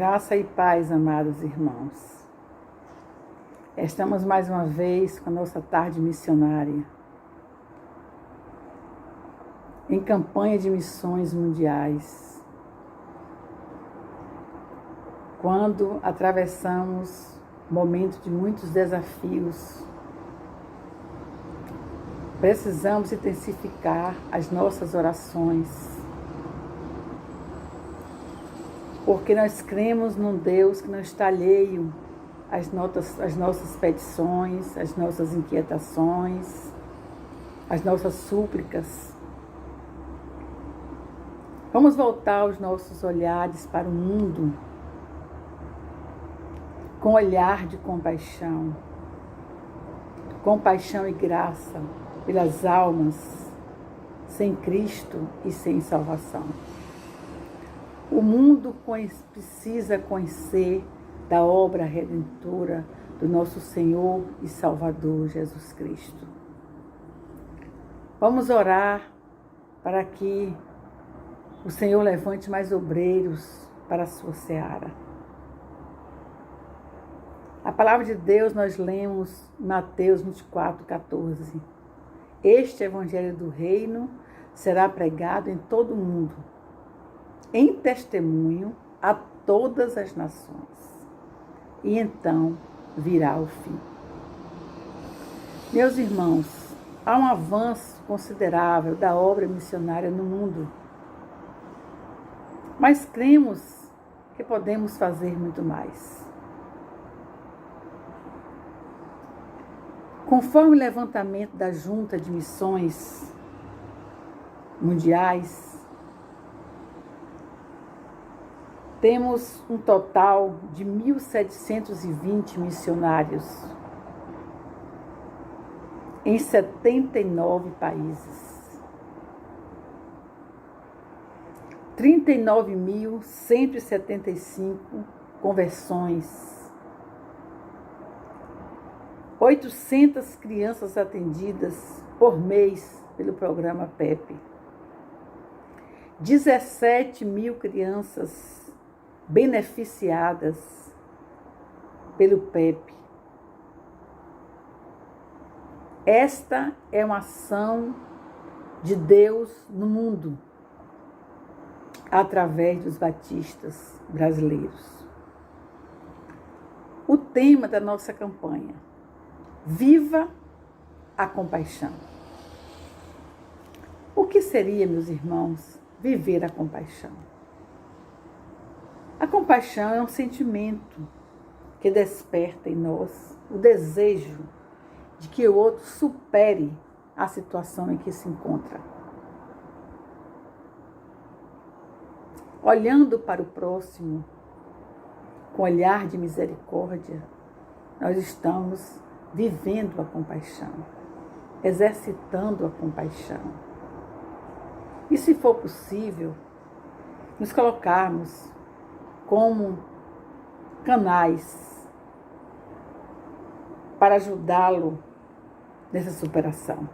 Graça e paz, amados irmãos. Estamos mais uma vez com a nossa tarde missionária, em campanha de missões mundiais, quando atravessamos momentos de muitos desafios. Precisamos intensificar as nossas orações, porque nós cremos num Deus que não está alheio às nossas petições, às nossas inquietações, às nossas súplicas. Vamos voltar os nossos olhares para o mundo com olhar de compaixão e graça pelas almas sem Cristo e sem salvação. O mundo precisa conhecer da obra redentora do nosso Senhor e Salvador Jesus Cristo. Vamos orar para que o Senhor levante mais obreiros para a sua seara. A palavra de Deus nós lemos em Mateus 24:14. Este evangelho do reino será pregado em todo o mundo, em testemunho a todas as nações, e então virá o fim. Meus irmãos, há um avanço considerável da obra missionária no mundo, mas cremos que podemos fazer muito mais. Conforme o levantamento da Junta de Missões Mundiais, temos um total de 1.720 missionários em 79 países. 39.175 conversões. 800 crianças atendidas por mês pelo programa PEP. 17 mil crianças beneficiadas pelo PEP. Esta é uma ação de Deus no mundo, através dos batistas brasileiros. O tema da nossa campanha: Viva a compaixão. O que seria, meus irmãos, viver a compaixão? A compaixão é um sentimento que desperta em nós o desejo de que o outro supere a situação em que se encontra. Olhando para o próximo com olhar de misericórdia, nós estamos vivendo a compaixão, exercitando a compaixão. E se for possível, nos colocarmos como canais para ajudá-lo nessa superação,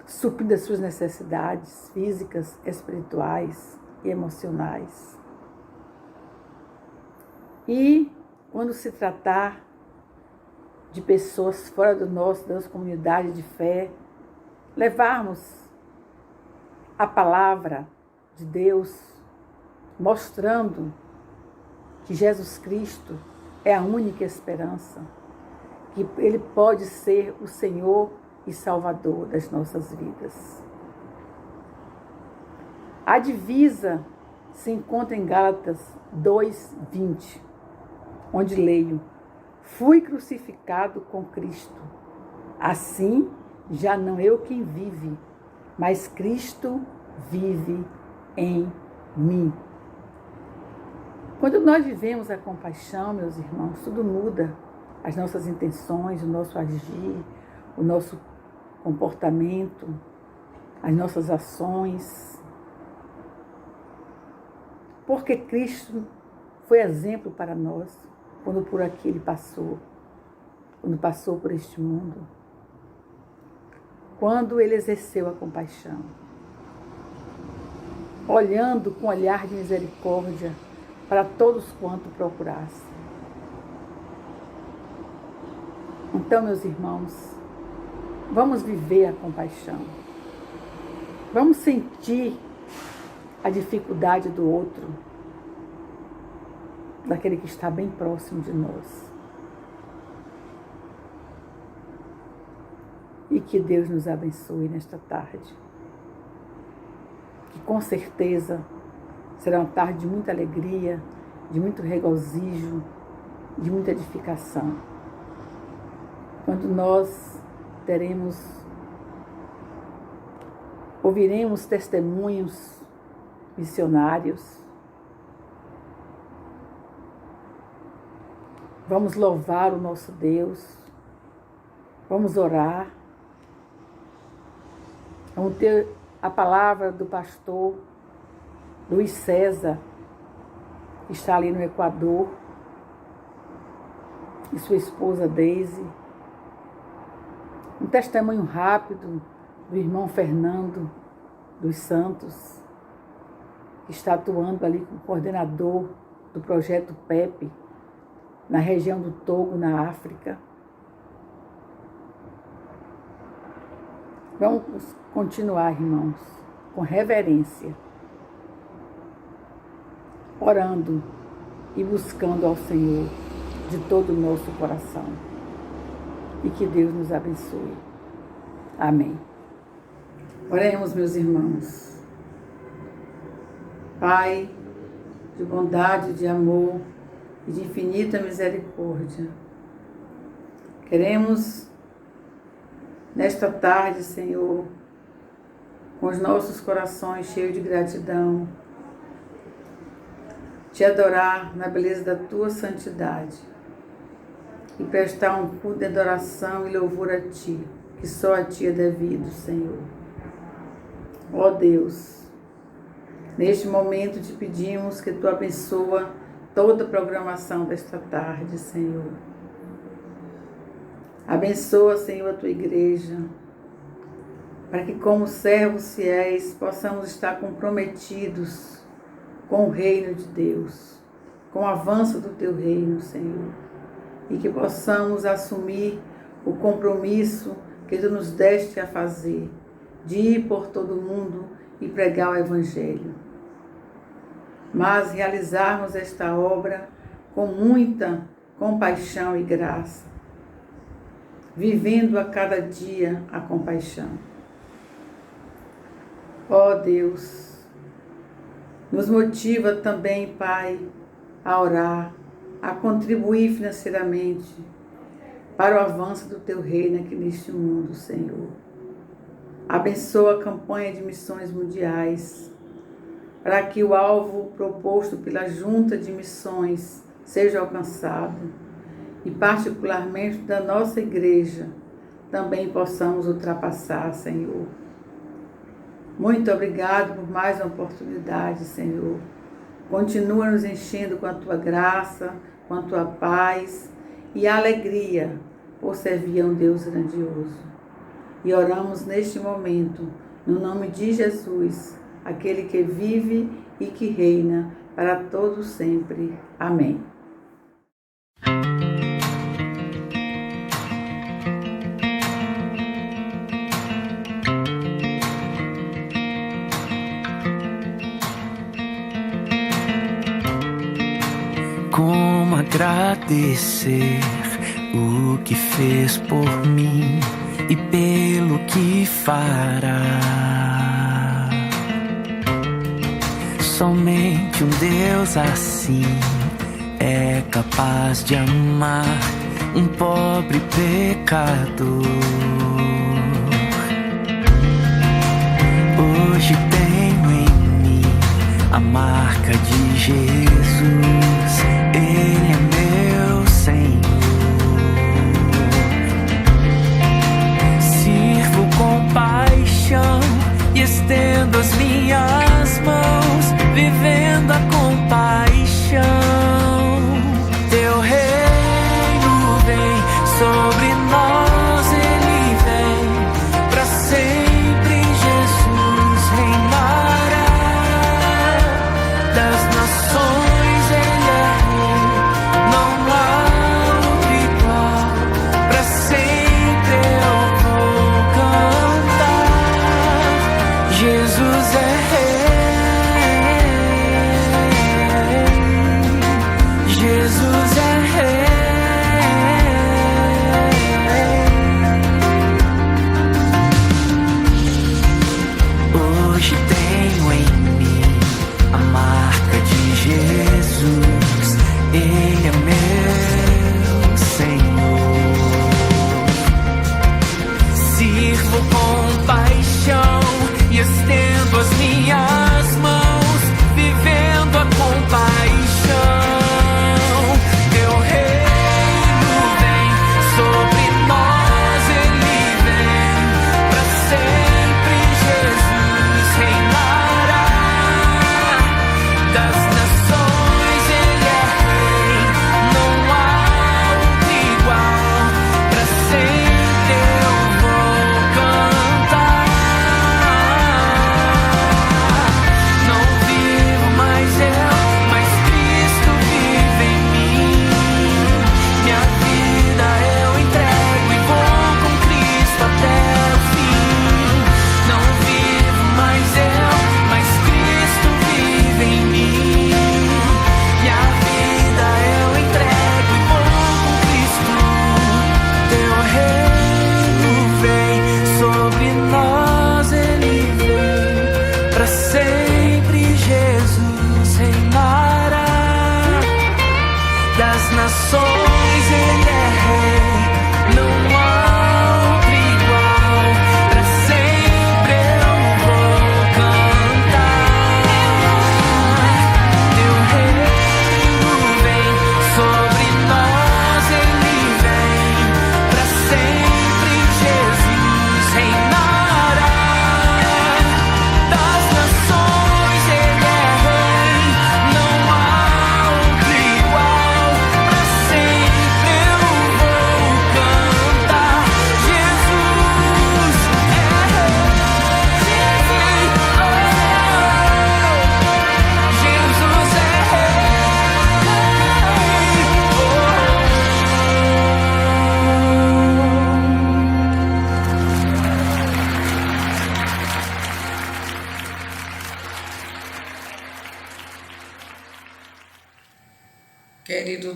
suprindo as suas necessidades físicas, espirituais e emocionais. E quando se tratar de pessoas fora da nossa comunidade de fé, levarmos a palavra de Deus, mostrando que Jesus Cristo é a única esperança, que Ele pode ser o Senhor e Salvador das nossas vidas. A divisa se encontra em Gálatas 2:20, onde leio: fui crucificado com Cristo. Assim, já não eu quem vive, mas Cristo vive em mim. Quando nós vivemos a compaixão, meus irmãos, tudo muda. As nossas intenções, o nosso agir, o nosso comportamento, as nossas ações. Porque Cristo foi exemplo para nós quando por aqui Ele passou, quando passou por este mundo. Quando Ele exerceu a compaixão. olhando com olhar de misericórdia para todos quanto procurasse. Então, meus irmãos, vamos viver a compaixão. Vamos sentir a dificuldade do outro, daquele que está bem próximo de nós. E que Deus nos abençoe nesta tarde. Que com certeza será uma tarde de muita alegria, de muito regozijo, de muita edificação. Quando nós ouviremos testemunhos missionários, vamos louvar o nosso Deus, vamos orar, vamos ter a palavra do pastor Luiz César, que está ali no Equador, e sua esposa Deise. Um testemunho rápido do irmão Fernando dos Santos, que está atuando ali como coordenador do projeto PEP, na região do Togo, na África. Vamos continuar, irmãos, com reverência, orando e buscando ao Senhor de todo o nosso coração. E que Deus nos abençoe. Amém. Oremos, meus irmãos. Pai, de bondade, de amor e de infinita misericórdia, queremos, nesta tarde, Senhor, com os nossos corações cheios de gratidão, te adorar na beleza da tua santidade e prestar um culto de adoração e louvor a ti, que só a ti é devido, Senhor. Ó Deus, neste momento te pedimos que tu abençoa toda a programação desta tarde, Senhor. Abençoa, Senhor, a tua igreja, para que como servos fiéis possamos estar comprometidos com o reino de Deus, com o avanço do teu reino, Senhor, e que possamos assumir o compromisso que tu nos deste a fazer, de ir por todo mundo e pregar o Evangelho. Mas realizarmos esta obra com muita compaixão e graça, vivendo a cada dia a compaixão. Ó Deus, nos motiva também, Pai, a orar, a contribuir financeiramente para o avanço do teu reino aqui neste mundo, Senhor. Abençoa a campanha de missões mundiais, para que o alvo proposto pela Junta de Missões seja alcançado e, particularmente, da nossa igreja, também possamos ultrapassar, Senhor. Muito obrigado por mais uma oportunidade, Senhor. Continua nos enchendo com a tua graça, com a tua paz e alegria por servir a um Deus grandioso. E oramos neste momento, no nome de Jesus, aquele que vive e que reina para todos sempre. Amém. Como agradecer o que fez por mim e pelo que fará. Somente um Deus assim é capaz de amar um pobre pecador. Hoje tenho em mim a marca de Jesus, Ele é meu Senhor. Sirvo com paixão e estendo as minhas mãos, vivendo a compaixão. Teu reino vem sobre nós, Ele vem para sempre. Jesus reinará.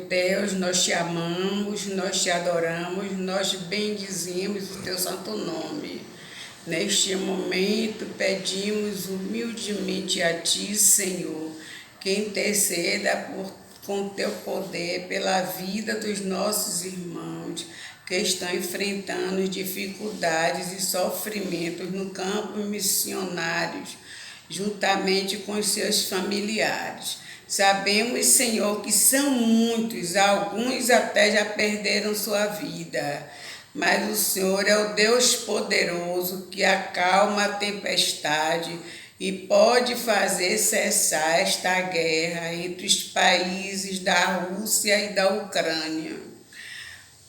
Deus, nós te amamos, nós te adoramos, nós bendizimos o teu santo nome. Neste momento, pedimos humildemente a ti, Senhor, que interceda com teu poder pela vida dos nossos irmãos que estão enfrentando dificuldades e sofrimentos no campo missionários, juntamente com os seus familiares. Sabemos, Senhor, que são muitos, alguns até já perderam sua vida, mas o Senhor é o Deus poderoso que acalma a tempestade e pode fazer cessar esta guerra entre os países da Rússia e da Ucrânia.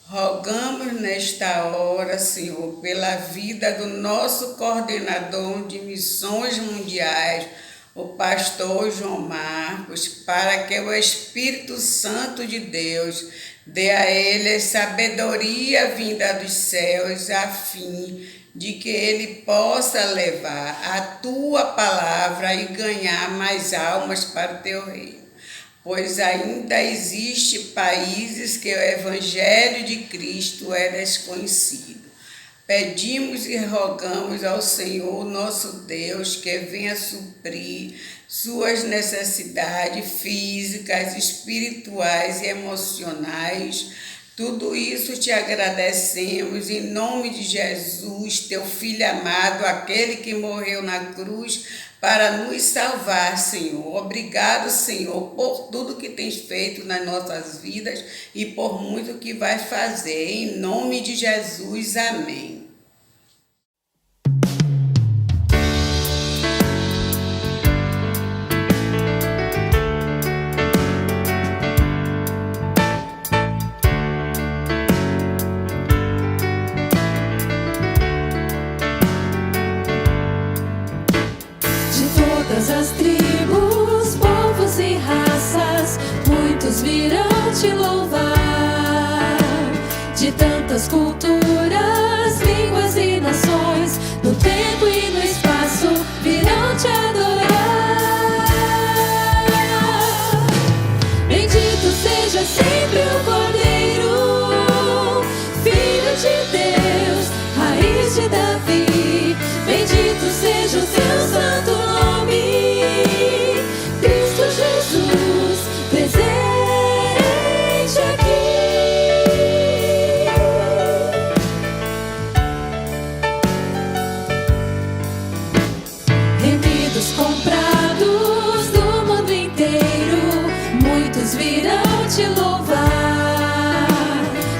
Rogamos nesta hora, Senhor, pela vida do nosso coordenador de missões mundiais, o pastor João Marcos, para que o Espírito Santo de Deus dê a ele sabedoria vinda dos céus, a fim de que ele possa levar a tua palavra e ganhar mais almas para o teu reino. Pois ainda existe países que o Evangelho de Cristo é desconhecido. Pedimos e rogamos ao Senhor, nosso Deus, que venha suprir suas necessidades físicas, espirituais e emocionais. Tudo isso te agradecemos em nome de Jesus, teu Filho amado, aquele que morreu na cruz para nos salvar, Senhor. Obrigado, Senhor, por tudo que tens feito nas nossas vidas e por muito que vais fazer. Em nome de Jesus, amém. Todas as tribos, povos e raças, muitos virão te louvar. De tantas culturas, línguas e nações, no tempo e no espaço, virão te adorar. Bendito seja sempre o Cordeiro, Filho de Deus, raiz de Davi. Bendito seja o teu santo nome, Cristo Jesus, presente aqui. Remidos comprados do mundo inteiro, muitos virão te louvar.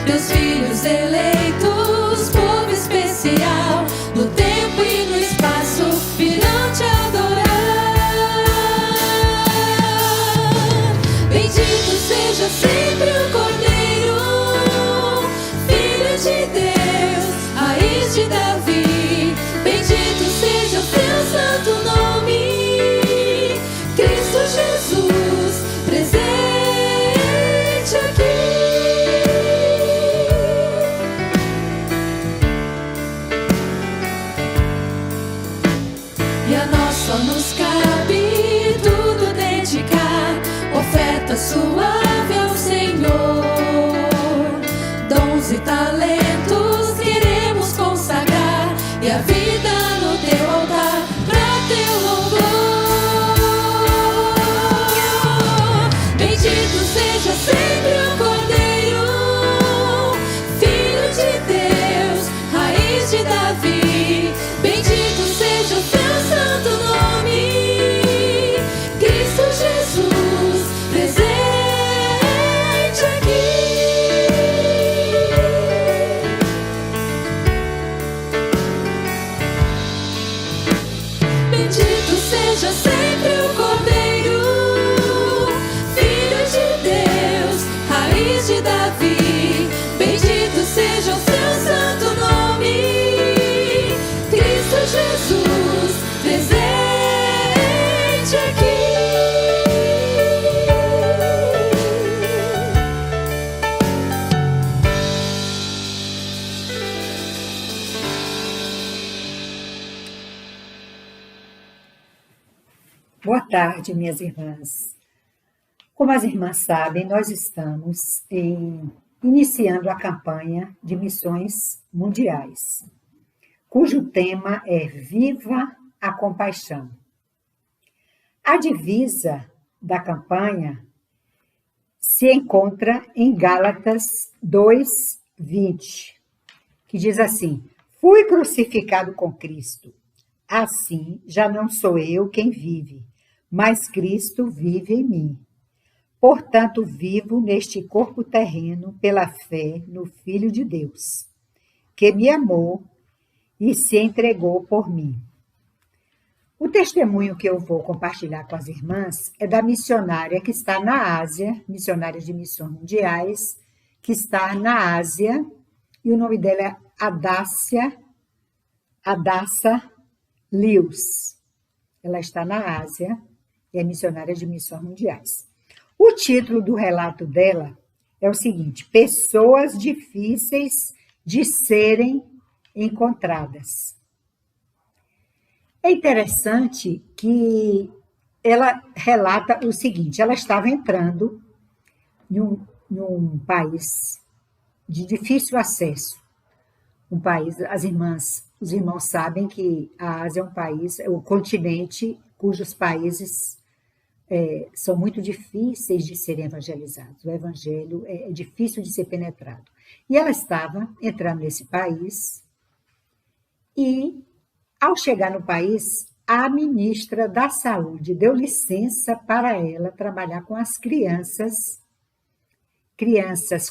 Meus filhos eleitos, povo especial, no tempo e no espaço virão te adorar. Bendito seja sempre o Cordeiro, Filho de Deus, raiz de Davi. Bendito seja o teu santo nome, Cristo Jesus, presente aqui. E a nós só nos cabe tudo dedicar, oferta suave ao Senhor. Dons e talentos queremos consagrar, e a vida no teu altar, pra teu louvor. Bendito seja sempre o Cordeiro, Filho de Deus, raiz de Davi. Bendito seja o teu santo nome, Cristo Jesus, presente aqui. Bendito seja sempre o Cordeiro, Filho de Deus, raiz de Davi. Bendito seja o seu santo nome, Cristo Jesus, presente aqui. Boa tarde, minhas irmãs. Como as irmãs sabem, nós estamos iniciando a campanha de missões mundiais, cujo tema é Viva a Compaixão. A divisa da campanha se encontra em Gálatas 2:20, que diz assim: fui crucificado com Cristo. Assim, já não sou eu quem vive, mas Cristo vive em mim. Portanto, vivo neste corpo terreno pela fé no Filho de Deus, que me amou e se entregou por mim. O testemunho que eu vou compartilhar com as irmãs é da missionária que está na Ásia, missionária de missões mundiais, que está na Ásia, e o nome dela é Hadassah Lewis. Ela está na Ásia e é missionária de missões mundiais. O título do relato dela é o seguinte: Pessoas difíceis de serem encontradas. É interessante que ela relata o seguinte: ela estava entrando em um país de difícil acesso, um país, os irmãos sabem que a Ásia é um país, é um continente cujos países são muito difíceis de serem evangelizados. O evangelho é difícil de ser penetrado. E ela estava entrando nesse país e, ao chegar no país, a ministra da Saúde deu licença para ela trabalhar com as crianças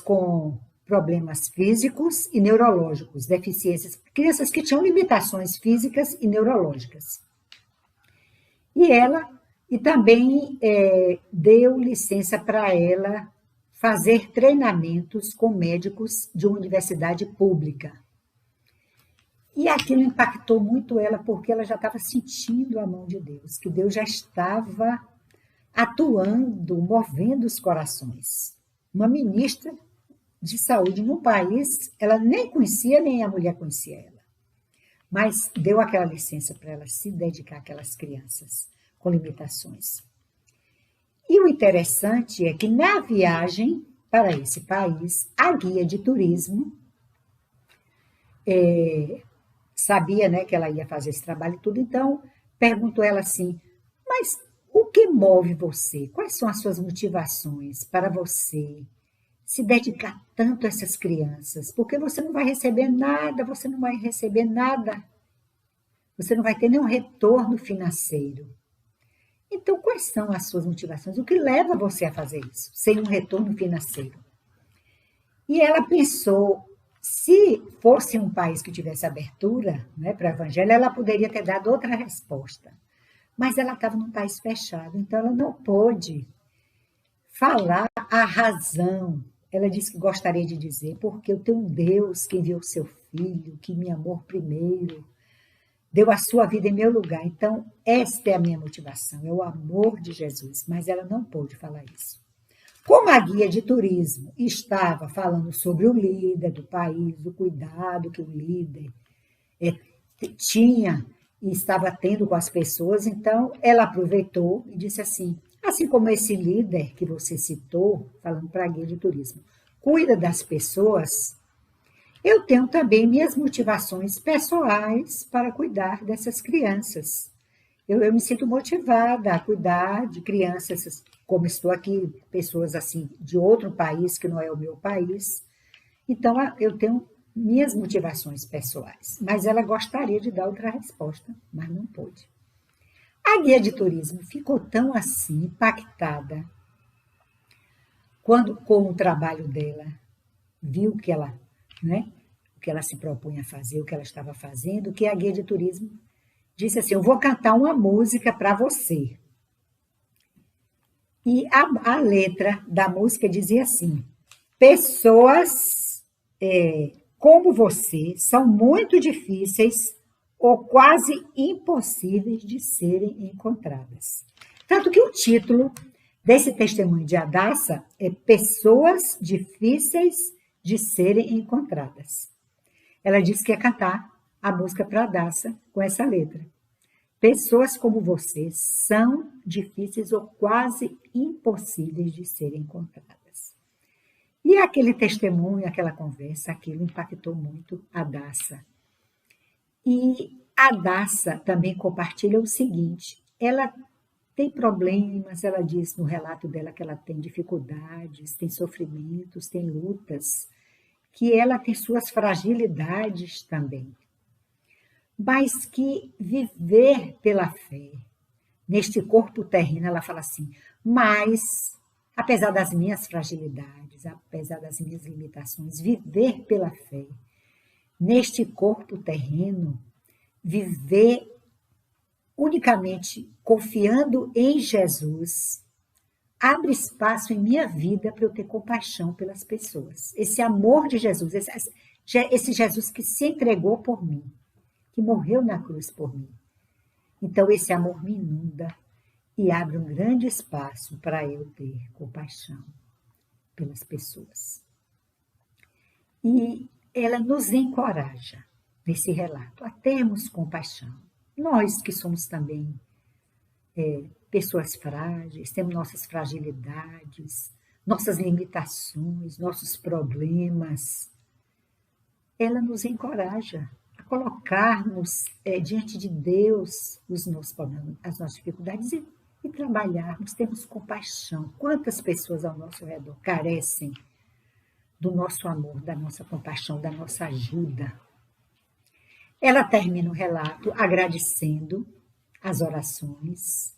com problemas físicos e neurológicos, deficiências, crianças que tinham limitações físicas e neurológicas. E também deu licença para ela fazer treinamentos com médicos de uma universidade pública. E aquilo impactou muito ela, porque ela já estava sentindo a mão de Deus, que Deus já estava atuando, movendo os corações. Uma ministra de saúde num país, ela nem conhecia, nem a mulher conhecia ela. Mas deu aquela licença para ela se dedicar àquelas crianças com limitações. E o interessante é que na viagem para esse país, a guia de turismo sabia, né, que ela ia fazer esse trabalho e tudo, então perguntou ela assim: mas o que move você? Quais são as suas motivações para você se dedicar tanto a essas crianças? Porque você não vai receber nada, você não vai ter nenhum retorno financeiro. Então, quais são as suas motivações? O que leva você a fazer isso, sem um retorno financeiro? E ela pensou, se fosse um país que tivesse abertura, né, para o evangelho, ela poderia ter dado outra resposta. Mas ela estava num país fechado, então ela não pôde falar a razão. Ela disse que gostaria de dizer: porque eu tenho um Deus que enviou o seu filho, que me amou primeiro, deu a sua vida em meu lugar. Então, esta é a minha motivação, é o amor de Jesus. Mas ela não pôde falar isso. Como a guia de turismo estava falando sobre o líder do país, o cuidado que o líder tinha e estava tendo com as pessoas, então ela aproveitou e disse assim: assim como esse líder que você citou, falando para a guia de turismo, cuida das pessoas, eu tenho também minhas motivações pessoais para cuidar dessas crianças. Eu me sinto motivada a cuidar de crianças, como estou aqui, pessoas assim de outro país que não é o meu país. Então, eu tenho minhas motivações pessoais. Mas ela gostaria de dar outra resposta, mas não pôde. A guia de turismo ficou tão assim, impactada, com o trabalho dela, viu que ela, né, o que ela se propunha a fazer, o que ela estava fazendo, que a guia de turismo disse assim: eu vou cantar uma música para você. E a letra da música dizia assim: pessoas como você são muito difíceis ou quase impossíveis de serem encontradas. Tanto que o título desse testemunho de Hadassah é Pessoas Difíceis de Serem Encontradas. Ela disse que ia cantar a música para Hadassah com essa letra. Pessoas como você são difíceis ou quase impossíveis de serem encontradas. E aquele testemunho, aquela conversa, aquilo impactou muito a Daça. E a Daça também compartilha o seguinte: ela tem problemas, ela diz no relato dela que ela tem dificuldades, tem sofrimentos, tem lutas, que ela tem suas fragilidades também, mas que viver pela fé, neste corpo terreno, ela fala assim, mas, apesar das minhas fragilidades, apesar das minhas limitações, viver pela fé, neste corpo terreno, viver unicamente confiando em Jesus, abre espaço em minha vida para eu ter compaixão pelas pessoas. Esse amor de Jesus, esse Jesus que se entregou por mim, que morreu na cruz por mim. Então, esse amor me inunda e abre um grande espaço para eu ter compaixão pelas pessoas. E ela nos encoraja, nesse relato, a termos compaixão. Nós que somos também pessoas frágeis, temos nossas fragilidades, nossas limitações, nossos problemas. Ela nos encoraja a colocarmos diante de Deus os nossos problemas, as nossas dificuldades e trabalharmos, termos compaixão. Quantas pessoas ao nosso redor carecem do nosso amor, da nossa compaixão, da nossa ajuda? Ela termina o relato agradecendo as orações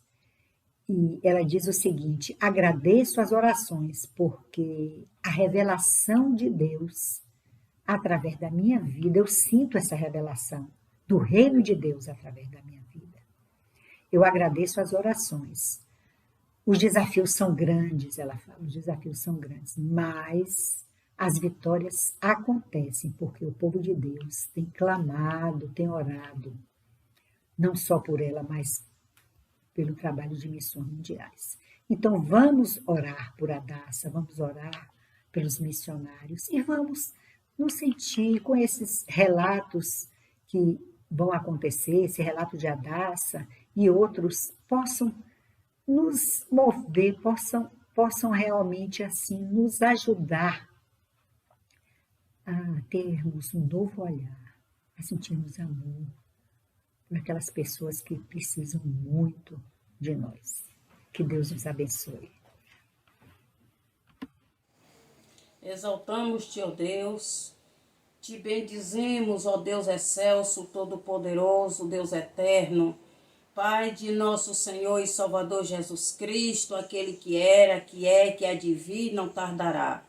e ela diz o seguinte: agradeço as orações porque a revelação de Deus através da minha vida, eu sinto essa revelação do reino de Deus através da minha vida. Eu agradeço as orações. Os desafios são grandes, ela fala, os desafios são grandes, mas as vitórias acontecem porque o povo de Deus tem clamado, tem orado, não só por ela, mas pelo trabalho de missões mundiais. Então, vamos orar por Daça, vamos orar pelos missionários e vamos nos sentir com esses relatos que vão acontecer, esse relato de Daça e outros possam nos mover, possam realmente assim nos ajudar a termos um novo olhar, a sentirmos amor por aquelas pessoas que precisam muito de nós. Que Deus nos abençoe. Exaltamos-te, ó Deus, te bendizemos, ó Deus excelso, todo-poderoso, Deus eterno, Pai de nosso Senhor e Salvador Jesus Cristo, aquele que era, que é, que há de vir, não tardará.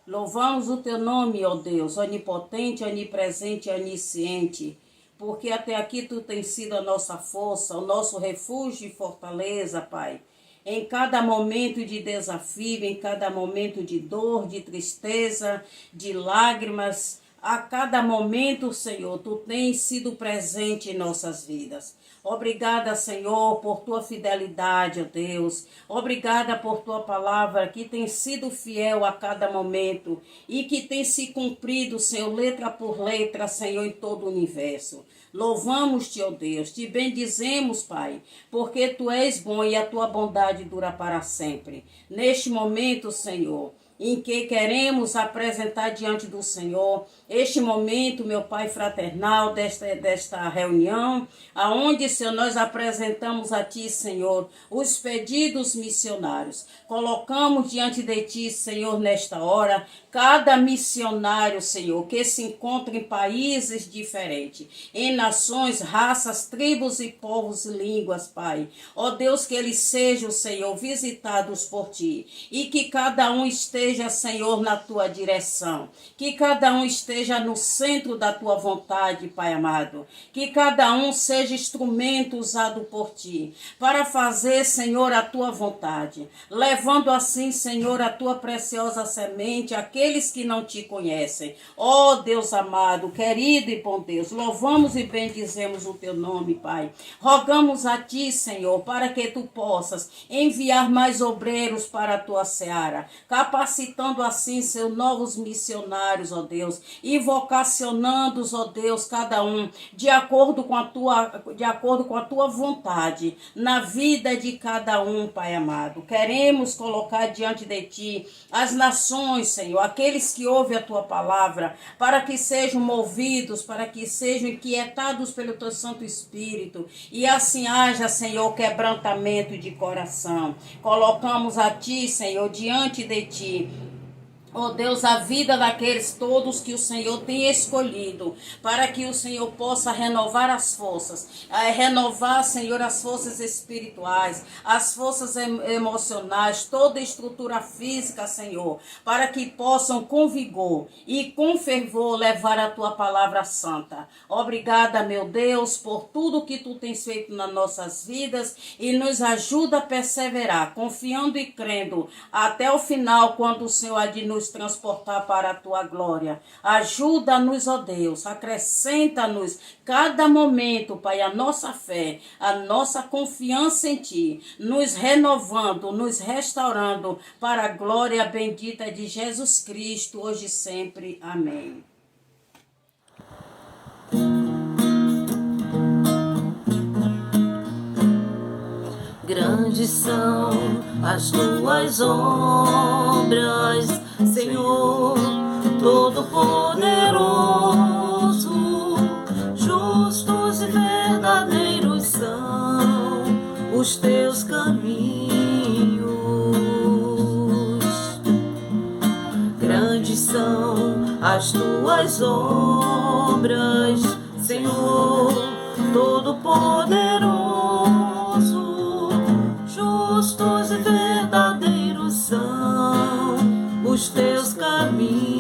Louvamos o teu nome, ó Deus, onipotente, onipresente e onisciente, porque até aqui tu tens sido a nossa força, o nosso refúgio e fortaleza, Pai. Em cada momento de desafio, em cada momento de dor, de tristeza, de lágrimas, a cada momento, Senhor, tu tens sido presente em nossas vidas. Obrigada, Senhor, por tua fidelidade, ó Deus. Obrigada por tua palavra que tem sido fiel a cada momento e que tem se cumprido, Senhor, letra por letra, Senhor, em todo o universo. Louvamos-te, ó Deus, te bendizemos, Pai, porque tu és bom e a tua bondade dura para sempre. Neste momento, Senhor, em que queremos apresentar diante do Senhor este momento, meu Pai fraternal, desta reunião, aonde, Senhor, nós apresentamos a Ti, Senhor, os pedidos missionários. Colocamos diante de Ti, Senhor, nesta hora, cada missionário, Senhor, que se encontra em países diferentes, em nações, raças, tribos e povos e línguas, Pai. Ó Deus, que eles sejam, Senhor, visitados por Ti e que cada um esteja, Senhor, na Tua direção, que cada um esteja no centro da Tua vontade, Pai amado, que cada um seja instrumento usado por Ti para fazer, Senhor, a Tua vontade, levando assim, Senhor, a Tua preciosa semente àqueles que não Te conhecem. Ó Deus amado, querido e bom Deus, louvamos e bendizemos o Teu nome, Pai. Rogamos a Ti, Senhor, para que Tu possas enviar mais obreiros para a Tua seara, capacitando assim, Senhor, novos missionários, ó Deus, e vocacionando-os, ó Deus, cada um, de acordo com a tua vontade, na vida de cada um, Pai amado. Queremos colocar diante de Ti as nações, Senhor, aqueles que ouvem a Tua palavra, para que sejam movidos, para que sejam inquietados pelo Teu Santo Espírito, e assim haja, Senhor, quebrantamento de coração. Colocamos a Ti, Senhor, diante de Ti, ó Deus, a vida daqueles todos que o Senhor tem escolhido, para que o Senhor possa renovar as forças, renovar, Senhor, as forças espirituais, as forças emocionais, toda a estrutura física, Senhor, para que possam com vigor e com fervor levar a Tua palavra santa. Obrigada, meu Deus, por tudo que Tu tens feito nas nossas vidas e nos ajuda a perseverar, confiando e crendo até o final, quando o Senhor há de nos transportar para a Tua glória. Ajuda-nos, ó Deus, acrescenta-nos cada momento, Pai, a nossa fé, a nossa confiança em Ti, nos renovando, nos restaurando para a glória bendita de Jesus Cristo, hoje e sempre. Amém. Grandes são as Tuas obras, Senhor Todo-Poderoso. Justos e verdadeiros são os Teus caminhos. Grandes são as Tuas obras, Senhor Todo-Poderoso. Justos e verdadeiros são os Teus caminhos.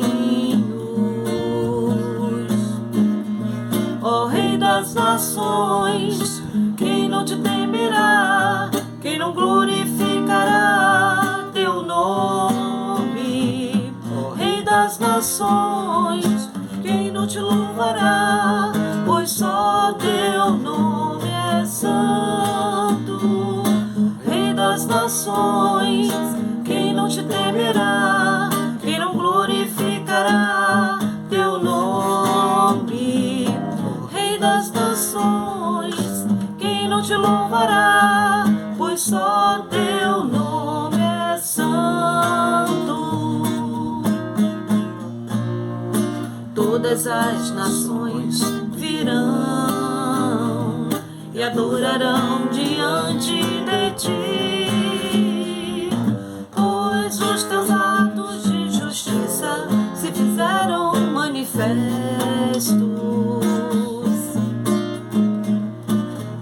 Ó Rei das nações, quem não Te temerá, quem não glorificará Teu nome? Ó Rei das nações, quem não Te louvará, pois só Teu nome é santo. Rei das nações, quem não Te temerá, quem não glorificará Teu nome? Rei das nações, quem não Te louvará, pois só Teu nome é santo. Todas as nações virão e adorarão diante de Ti, pois os Teus atos de justiça se fizeram manifestos.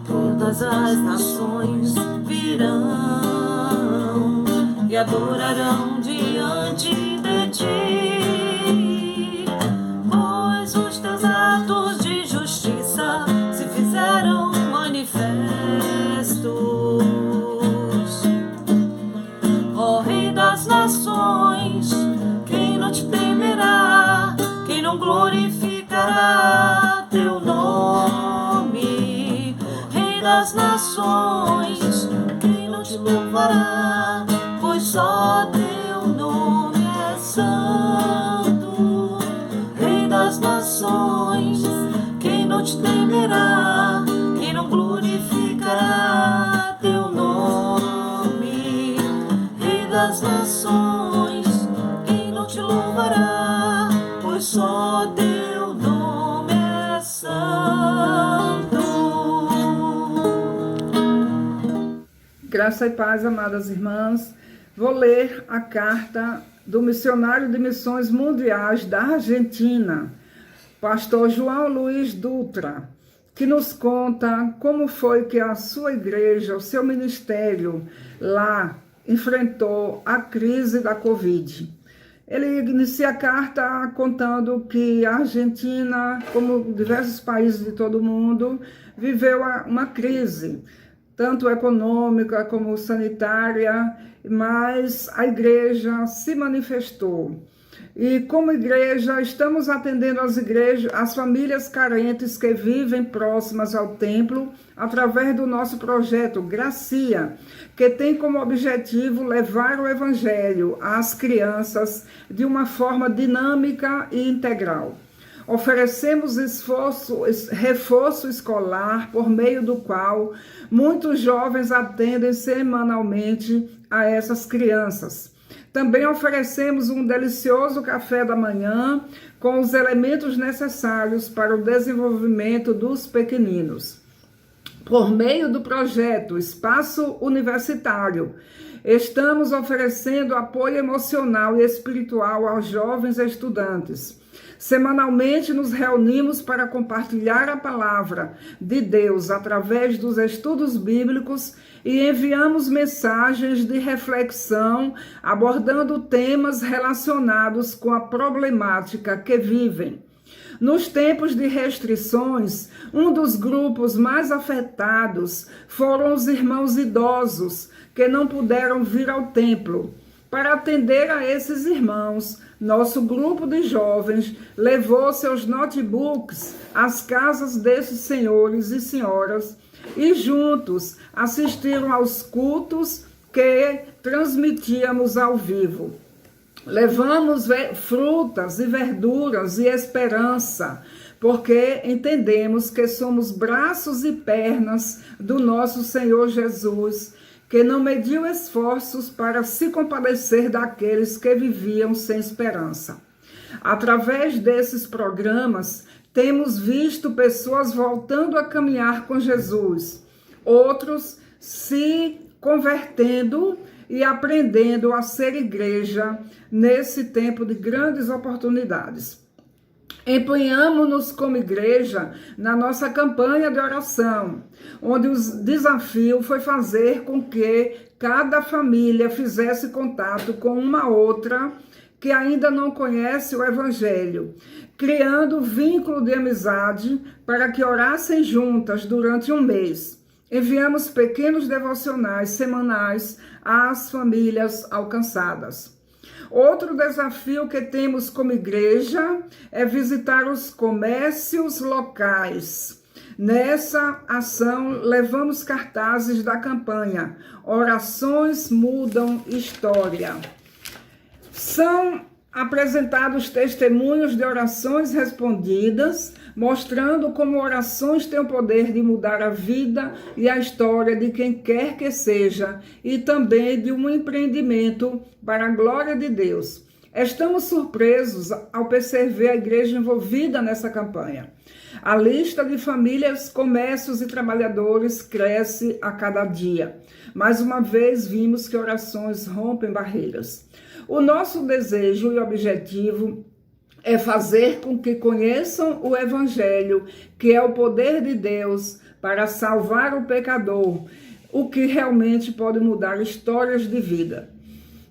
Todas as nações virão e adorarão diante de Ti, pois os Teus atos de justiça se fizeram manifestos. Ó Rei das nações, quem não Te temerá, quem não glorificará Teu nome? Rei das nações, quem não Te louvará, pois só Teu nome é santo. Rei das nações, quem não Te temerá, quem não glorificará Teu nome? Rei das nações, quem não Te louvará, pois só Teu nome é santo. Graça e paz, amadas irmãs. Vou ler a carta do missionário de missões mundiais da Argentina, pastor João Luiz Dutra, que nos conta como foi que a sua igreja, o seu ministério lá enfrentou a crise da Covid. Ele inicia a carta contando que a Argentina, como diversos países de todo o mundo, viveu uma crise, tanto econômica como sanitária, mas a igreja se manifestou. E como igreja, estamos atendendo as famílias carentes que vivem próximas ao templo, através do nosso projeto Gracia, que tem como objetivo levar o evangelho às crianças de uma forma dinâmica e integral. oferecemos reforço escolar, por meio do qual muitos jovens atendem semanalmente a essas crianças. Também oferecemos um delicioso café da manhã com os elementos necessários para o desenvolvimento dos pequeninos. Por meio do projeto Espaço Universitário, estamos oferecendo apoio emocional e espiritual aos jovens estudantes. Semanalmente nos reunimos para compartilhar a palavra de Deus através dos estudos bíblicos e enviamos mensagens de reflexão abordando temas relacionados com a problemática que vivem. Nos tempos de restrições, um dos grupos mais afetados foram os irmãos idosos que não puderam vir ao templo. Para atender a esses irmãos, nosso grupo de jovens levou seus notebooks às casas desses senhores e senhoras e juntos assistiram aos cultos que transmitíamos ao vivo. Levamos frutas e verduras e esperança, porque entendemos que somos braços e pernas do nosso Senhor Jesus, que não mediu esforços para se compadecer daqueles que viviam sem esperança. Através desses programas, temos visto pessoas voltando a caminhar com Jesus, outros se convertendo e aprendendo a ser igreja nesse tempo de grandes oportunidades. Empenhamos-nos como igreja na nossa campanha de oração, onde o desafio foi fazer com que cada família fizesse contato com uma outra que ainda não conhece o Evangelho, criando vínculo de amizade para que orassem juntas durante um mês. Enviamos pequenos devocionais semanais às famílias alcançadas. Outro desafio que temos como igreja é visitar os comércios locais. Nessa ação, levamos cartazes da campanha Orações Mudam História. São apresentados testemunhos de orações respondidas, mostrando como orações têm o poder de mudar a vida e a história de quem quer que seja, e também de um empreendimento para a glória de Deus. Estamos surpresos ao perceber a igreja envolvida nessa campanha. A lista de famílias, comércios e trabalhadores cresce a cada dia. Mais uma vez vimos que orações rompem barreiras. O nosso desejo e objetivo é fazer com que conheçam o Evangelho, que é o poder de Deus para salvar o pecador, o que realmente pode mudar histórias de vida.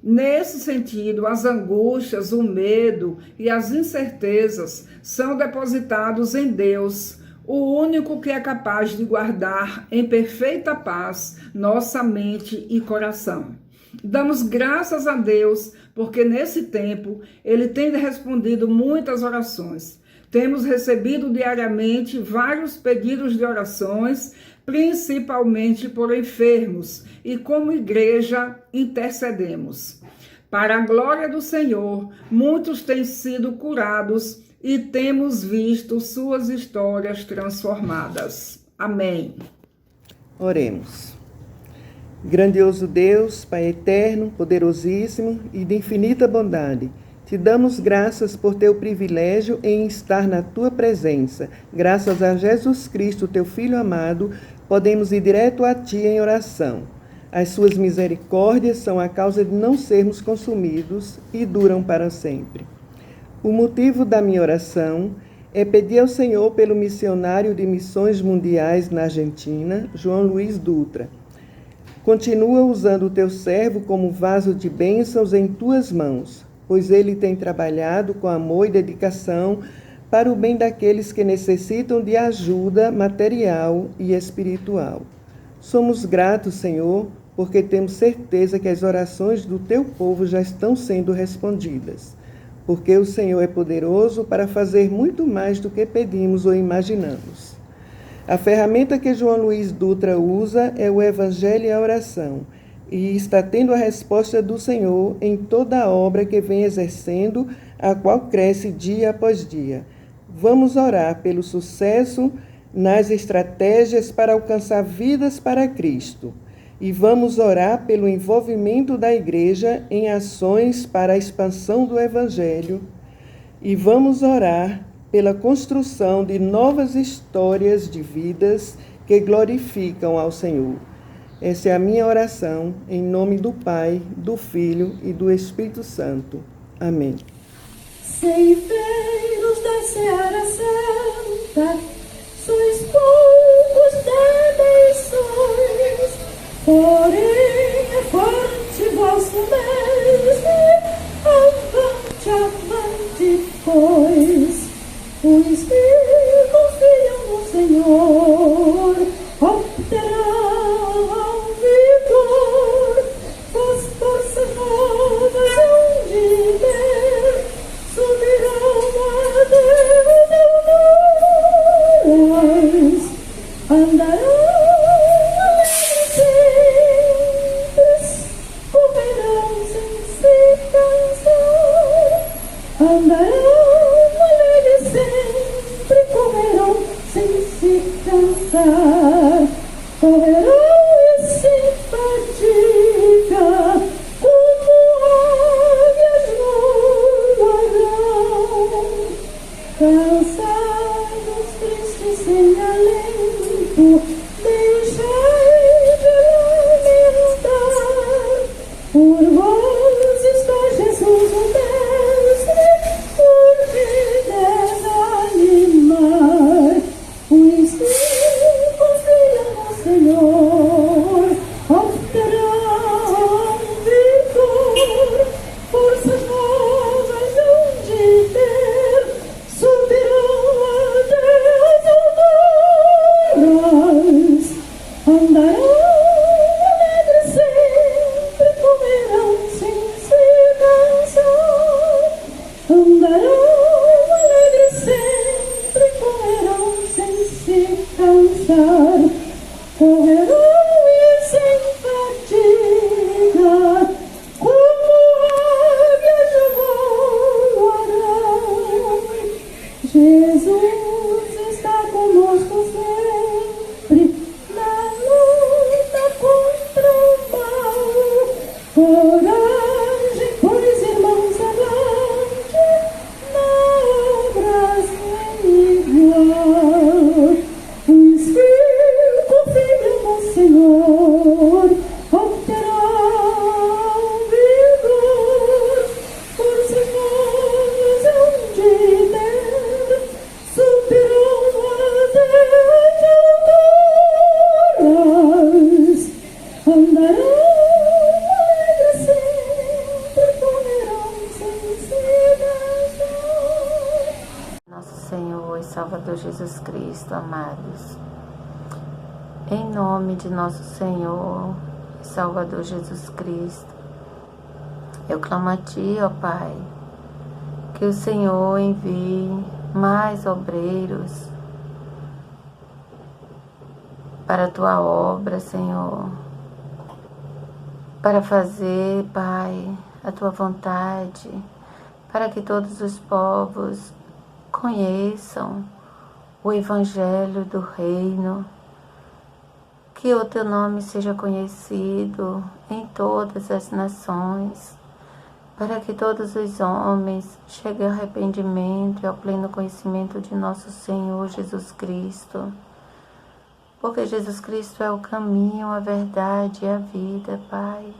Nesse sentido, as angústias, o medo e as incertezas são depositados em Deus, o único que é capaz de guardar em perfeita paz nossa mente e coração. Damos graças a Deus, porque nesse tempo Ele tem respondido muitas orações. Temos recebido diariamente vários pedidos de orações, principalmente por enfermos, e como igreja intercedemos. Para a glória do Senhor, muitos têm sido curados e temos visto suas histórias transformadas. Amém. Oremos. Grandioso Deus, Pai eterno, poderosíssimo e de infinita bondade, te damos graças por teu privilégio em estar na tua presença. Graças a Jesus Cristo, teu Filho amado, podemos ir direto a ti em oração. As suas misericórdias são a causa de não sermos consumidos e duram para sempre. O motivo da minha oração é pedir ao Senhor pelo missionário de missões mundiais na Argentina, João Luiz Dutra. Continua usando o teu servo como vaso de bênçãos em tuas mãos, pois ele tem trabalhado com amor e dedicação para o bem daqueles que necessitam de ajuda material e espiritual. Somos gratos, Senhor, porque temos certeza que as orações do teu povo já estão sendo respondidas, porque o Senhor é poderoso para fazer muito mais do que pedimos ou imaginamos. A ferramenta que João Luiz Dutra usa é o Evangelho e a oração, e está tendo a resposta do Senhor em toda a obra que vem exercendo, a qual cresce dia após dia. vamos orar pelo sucesso nas estratégias para alcançar vidas para Cristo. E vamos orar pelo envolvimento da igreja em ações para a expansão do Evangelho. E vamos orar pela construção de novas histórias de vidas que glorificam ao Senhor. Essa é a minha oração, em nome do Pai, do Filho e do Espírito Santo. Amém. Ceifeiros da Seara Santa, sois poucos de nações, porém é forte vosso mestre, avante, avante, pois os que confiam no Senhor obterão vigor, as forças novas hão de ter, subirão a Deus, andarão simples, correrão sem se cansar, andarão alegres sempre, correrão sem se cansar, correrão e sem fadiga, como águias voarão. Cansados, tristes, sem alento, deixai de lamentar. Por vós está Jesus o Mestre, por que desanimar? Os que confiam no Senhor obterão vigor, forças novas hão de ter, subirão a Deus alturas, andarão alegres sempre, correrão sem se cansar, andarão alegres sempre, correrão sem se cansar, correrão e sem fadiga, como águias voarão. Jesus está conosco sempre, na luta contra o mal. Coragem, pois, irmãos, avante, na obra sem igual. Os que confiam no Senhor obterão vigor, forças novas hão de ter, subirão a alturas, andarão alegres sempre, correrão sem se cansar. Nosso Senhor e Salvador Jesus Cristo, amados, em nome de nosso Senhor e Salvador Jesus Cristo, eu clamo a Ti, ó Pai, que o Senhor envie mais obreiros para a Tua obra, Senhor, para fazer, Pai, a Tua vontade, para que todos os povos conheçam o Evangelho do Reino, que o Teu nome seja conhecido em todas as nações, para que todos os homens cheguem ao arrependimento e ao pleno conhecimento de nosso Senhor Jesus Cristo, porque Jesus Cristo é o caminho, a verdade e a vida, Pai.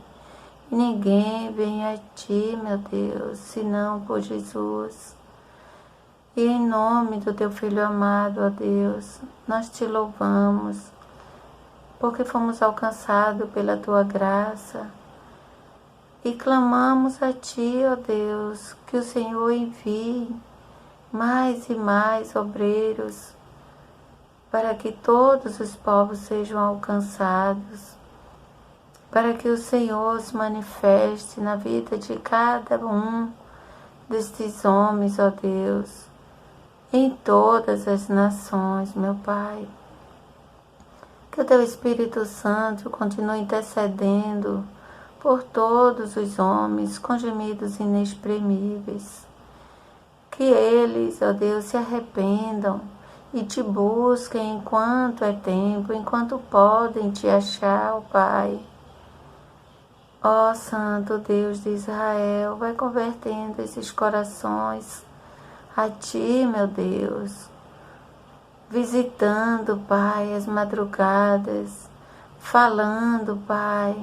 E ninguém vem a Ti, meu Deus, senão por Jesus. E em nome do Teu Filho amado, ó Deus, nós Te louvamos, porque fomos alcançados pela Tua graça, e clamamos a Ti, ó Deus, que o Senhor envie mais e mais obreiros, para que todos os povos sejam alcançados, para que o Senhor se manifeste na vida de cada um destes homens, ó Deus, em todas as nações, meu Pai. Que o Teu Espírito Santo continue intercedendo por todos os homens com gemidos inexprimíveis. Que eles, ó Deus, se arrependam e te busquem enquanto é tempo, enquanto podem te achar, ó Pai. Ó Santo Deus de Israel, vai convertendo esses corações a Ti, meu Deus, visitando, Pai, as madrugadas, falando, Pai,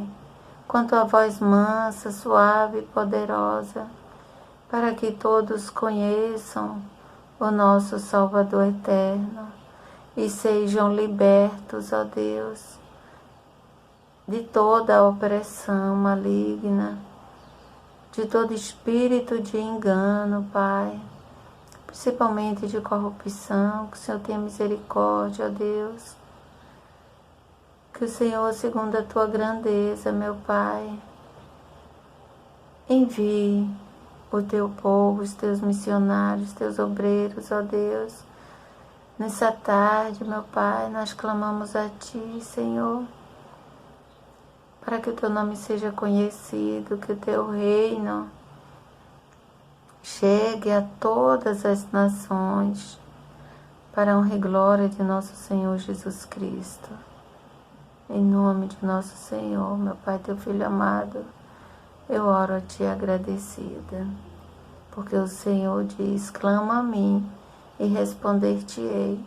com Tua voz mansa, suave e poderosa, para que todos conheçam o nosso Salvador eterno e sejam libertos, ó Deus, de toda a opressão maligna, de todo espírito de engano, Pai, principalmente de corrupção. Que o Senhor tenha misericórdia, ó Deus. Que o Senhor, segundo a Tua grandeza, meu Pai, envie o Teu povo, os Teus missionários, os Teus obreiros, ó Deus. Nessa tarde, meu Pai, nós clamamos a Ti, Senhor, para que o Teu nome seja conhecido, que o Teu reino chegue a todas as nações, para a honra e glória de nosso Senhor Jesus Cristo. Em nome de nosso Senhor, meu Pai, Teu Filho amado, eu oro a Ti agradecida, porque o Senhor diz: clama a mim e responder-te-ei,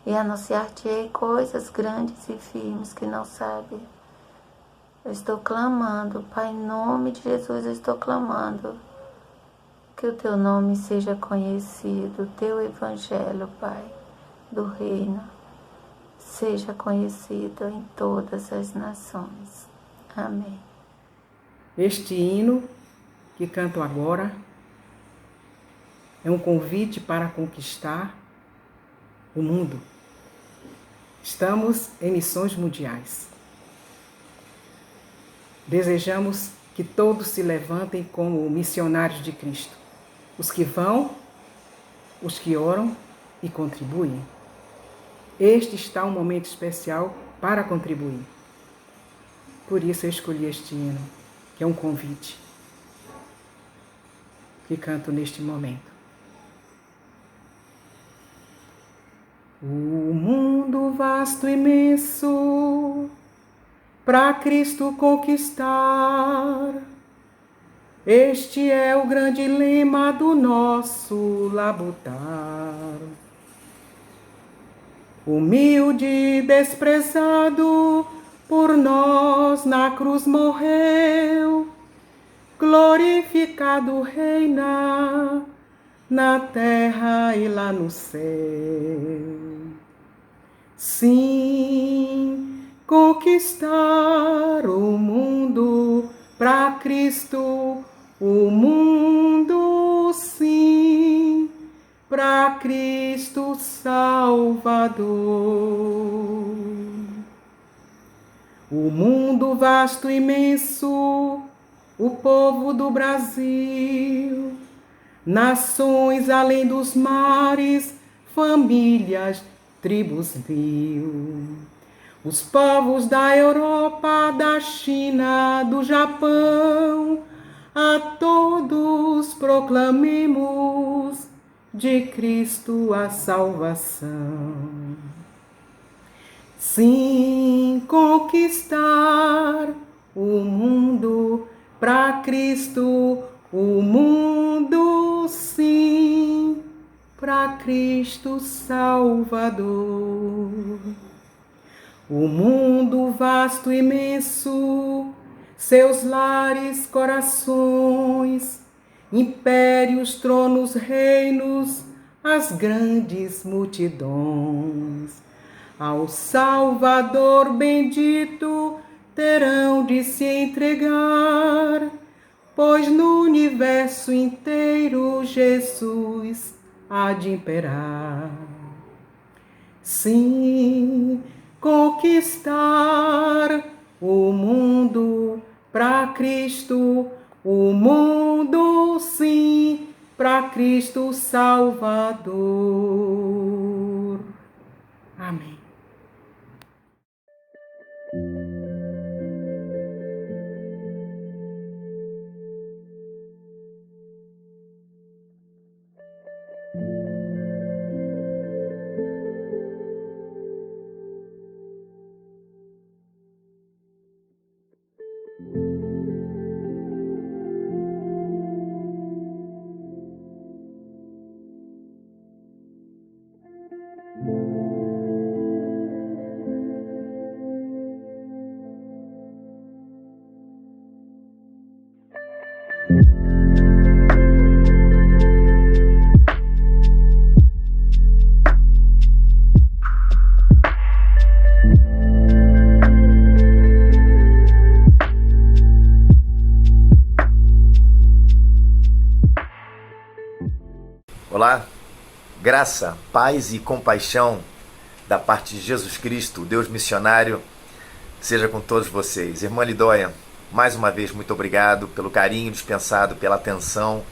e anunciar-te-ei coisas grandes e firmes que não sabe. Eu estou clamando, Pai, em nome de Jesus, eu estou clamando que o Teu nome seja conhecido, o Teu Evangelho, Pai, do Reino, seja conhecido em todas as nações. Amém. Este hino que canto agora é um convite para conquistar o mundo. Estamos em missões mundiais. Desejamos que todos se levantem como missionários de Cristo. Os que vão, os que oram e contribuem. Este está um momento especial para contribuir. Por isso eu escolhi este hino, que é um convite, que canto neste momento. O mundo vasto e imenso, para Cristo conquistar, este é o grande lema do nosso labutar. Humilde e desprezado, por nós na cruz morreu, glorificado reina na terra e lá no céu. Sim, conquistar o mundo para Cristo, o mundo, sim, para Cristo Salvador. O mundo vasto e imenso, o povo do Brasil, nações além dos mares, famílias, tribos mil. Os povos da Europa, da China, do Japão, a todos proclamemos de Cristo a salvação. Sim, conquistar o mundo para Cristo, o mundo, sim, para Cristo Salvador. O mundo vasto e imenso, seus lares, corações, impérios, tronos, reinos, as grandes multidões, ao Salvador bendito terão de se entregar, pois no universo inteiro Jesus há de imperar. Sim, conquistar o mundo para Cristo, o mundo, sim, para Cristo Salvador. Amém. Graça, paz e compaixão da parte de Jesus Cristo, Deus missionário, seja com todos vocês. Irmã Lidóia, mais uma vez, muito obrigado pelo carinho dispensado, pela atenção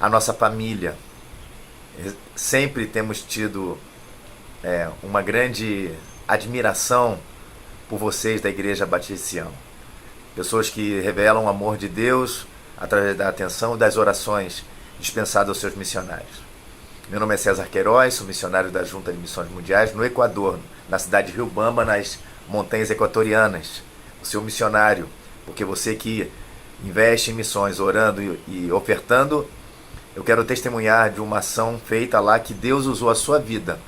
à nossa família. Sempre temos tido uma grande admiração por vocês da Igreja Batista de Sião. Pessoas que revelam o amor de Deus através da atenção e das orações dispensadas aos seus missionários. Meu nome é César Queiroz, sou missionário da Junta de Missões Mundiais no Equador, na cidade de Riobamba, nas montanhas equatorianas. O seu missionário, porque você que investe em missões, orando e ofertando, eu quero testemunhar de uma ação feita lá que Deus usou a sua vida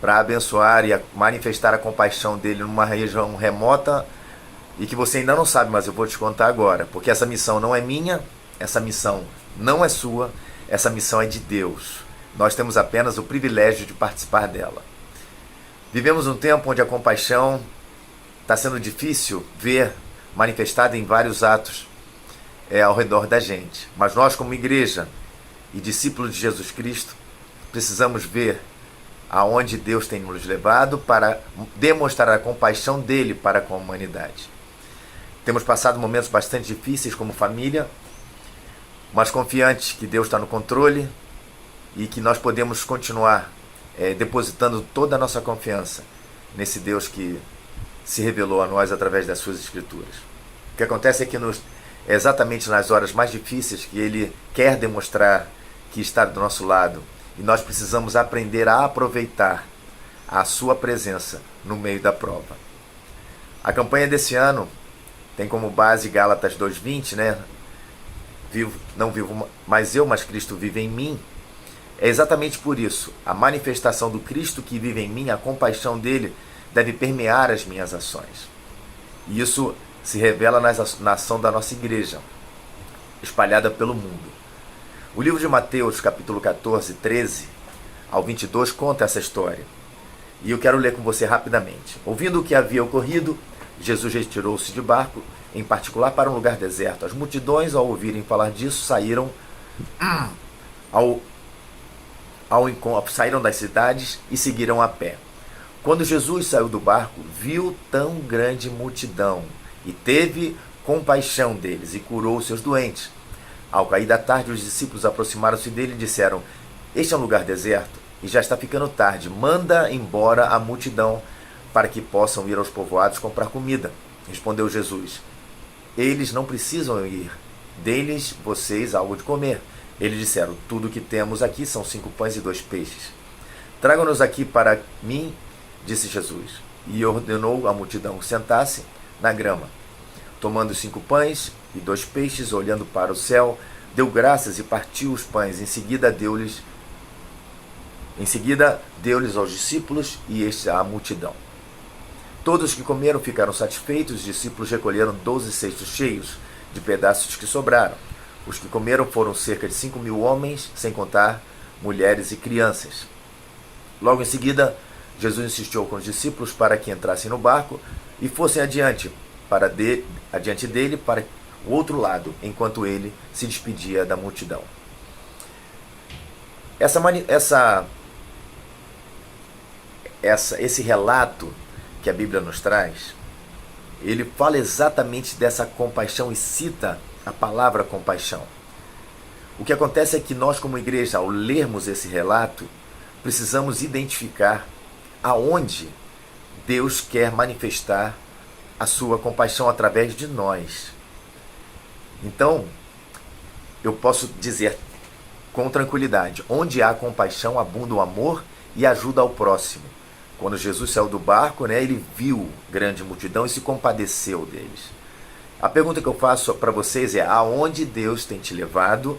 para abençoar e manifestar a compaixão dele numa região remota e que você ainda não sabe, mas eu vou te contar agora, porque essa missão não é minha, essa missão não é sua, essa missão é de Deus. Nós temos apenas o privilégio de participar dela. Vivemos um tempo onde a compaixão está sendo difícil ver manifestada em vários atos ao redor da gente. Mas nós, como igreja e discípulos de Jesus Cristo, precisamos ver aonde Deus tem nos levado para demonstrar a compaixão dele para com a humanidade. Temos passado momentos bastante difíceis como família, mas confiantes que Deus está no controle e que nós podemos continuar depositando toda a nossa confiança nesse Deus que se revelou a nós através das suas escrituras. O que acontece é que exatamente nas horas mais difíceis que Ele quer demonstrar que está do nosso lado, e nós precisamos aprender a aproveitar a sua presença no meio da prova. A campanha desse ano tem como base Gálatas 2:20, né? Não vivo mais eu, mas Cristo vive em mim. É exatamente por isso, a manifestação do Cristo que vive em mim, a compaixão dele, deve permear as minhas ações. E isso se revela na ação da nossa igreja, espalhada pelo mundo. O livro de Mateus, capítulo 14, 13 ao 22, conta essa história. E eu quero ler com você rapidamente. Ouvindo o que havia ocorrido, Jesus retirou-se de barco, em particular para um lugar deserto. As multidões, ao ouvirem falar disso, saíram das cidades e seguiram a pé. Quando Jesus saiu do barco, viu tão grande multidão e teve compaixão deles e curou os seus doentes. Ao cair da tarde, os discípulos aproximaram-se dele e disseram: este é um lugar deserto e já está ficando tarde. Manda embora a multidão para que possam ir aos povoados comprar comida. Respondeu Jesus: eles não precisam ir. Dê-lhes vocês algo de comer. Eles disseram: tudo o que temos aqui são 5 pães e 2 peixes. Tragam-nos aqui para mim, disse Jesus. E ordenou à multidão que sentasse na grama. Tomando 5 pães e 2 peixes, olhando para o céu, deu graças e partiu os pães. Em seguida deu-lhes aos discípulos e estes à multidão. Todos que comeram ficaram satisfeitos. Os discípulos recolheram 12 cestos cheios de pedaços que sobraram. Os que comeram foram cerca de 5.000 homens, sem contar mulheres e crianças. Logo em seguida, Jesus insistiu com os discípulos para que entrassem no barco e fossem adiante dele para o outro lado, enquanto ele se despedia da multidão. Esse relato que a Bíblia nos traz, ele fala exatamente dessa compaixão e cita a palavra compaixão. O que acontece é que nós, como igreja, ao lermos esse relato, precisamos identificar aonde Deus quer manifestar a sua compaixão através de nós. Então, eu posso dizer com tranquilidade, onde há compaixão, abunda o amor e ajuda ao próximo. Quando Jesus saiu do barco, ele viu grande multidão e se compadeceu deles. A pergunta que eu faço para vocês é: aonde Deus tem te levado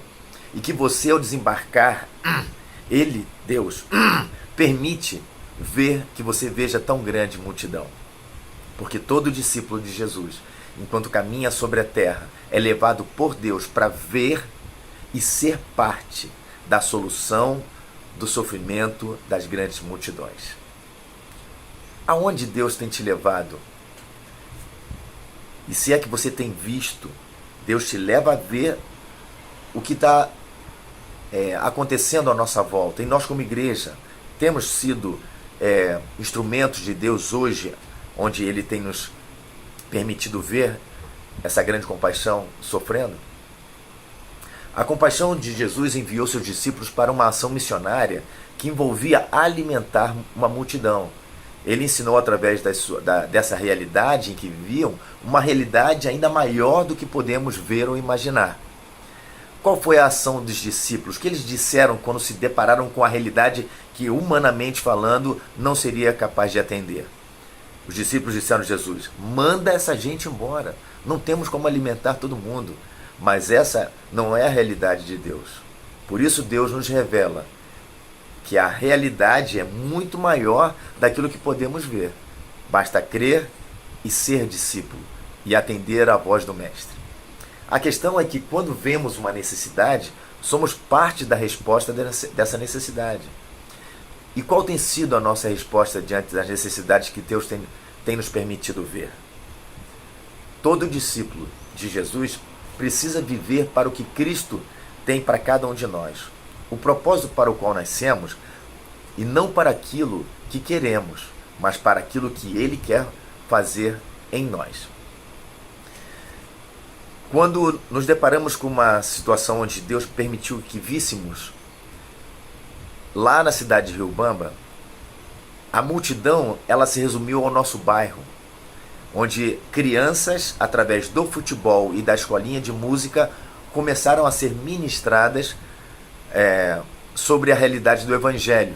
e que você, ao desembarcar, Deus, permite que você veja tão grande multidão? Porque todo discípulo de Jesus, enquanto caminha sobre a terra, é levado por Deus para ver e ser parte da solução do sofrimento das grandes multidões. Aonde Deus tem te levado? E se é que você tem visto, Deus te leva a ver o que está acontecendo à nossa volta. E nós, como igreja, temos sido instrumentos de Deus hoje, onde Ele tem nos permitido ver essa grande compaixão sofrendo. A compaixão de Jesus enviou seus discípulos para uma ação missionária que envolvia alimentar uma multidão. Ele ensinou através dessa realidade em que viviam, uma realidade ainda maior do que podemos ver ou imaginar. Qual foi a ação dos discípulos? O que eles disseram quando se depararam com a realidade que, humanamente falando, não seria capaz de atender? Os discípulos disseram a Jesus: manda essa gente embora, não temos como alimentar todo mundo. Mas essa não é a realidade de Deus. Por isso Deus nos revela que a realidade é muito maior daquilo que podemos ver. Basta crer e ser discípulo e atender à voz do Mestre. A questão é que quando vemos uma necessidade, somos parte da resposta dessa necessidade. E qual tem sido a nossa resposta diante das necessidades que Deus tem nos permitido ver? Todo discípulo de Jesus precisa viver para o que Cristo tem para cada um de nós. O propósito para o qual nascemos, e não para aquilo que queremos, mas para aquilo que Ele quer fazer em nós. Quando nos deparamos com uma situação onde Deus permitiu que víssemos, lá na cidade de Riobamba, a multidão ela se resumiu ao nosso bairro, onde crianças, através do futebol e da escolinha de música, começaram a ser ministradas sobre a realidade do Evangelho,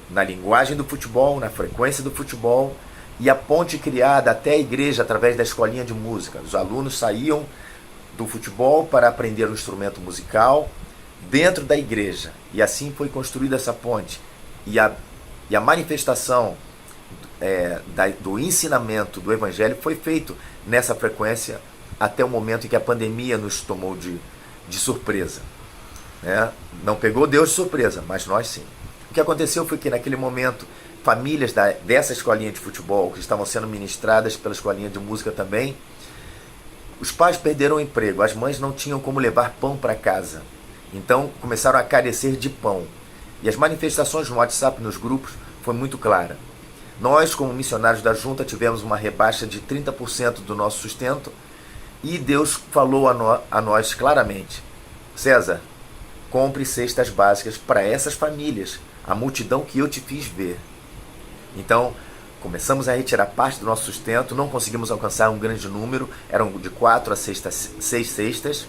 na linguagem do futebol, na frequência do futebol, e a ponte criada até a igreja através da escolinha de música. Os alunos saíam do futebol para aprender um instrumento musical dentro da igreja, e assim foi construída essa ponte. E a manifestação do ensinamento do Evangelho foi feito nessa frequência até o momento em que a pandemia nos tomou de surpresa. Não pegou Deus de surpresa, mas nós sim. O que aconteceu foi que naquele momento famílias dessa escolinha de futebol, que estavam sendo ministradas pela escolinha de música também, os pais perderam o emprego, as mães não tinham como levar pão para casa, então começaram a carecer de pão. E as manifestações no WhatsApp, nos grupos, foi muito clara. Nós, como missionários da junta, tivemos uma rebaixa de 30% do nosso sustento, e Deus falou a nós claramente: César, compre cestas básicas para essas famílias, a multidão que eu te fiz ver. Então, começamos a retirar parte do nosso sustento, não conseguimos alcançar um grande número, eram de 4 a 6 cestas.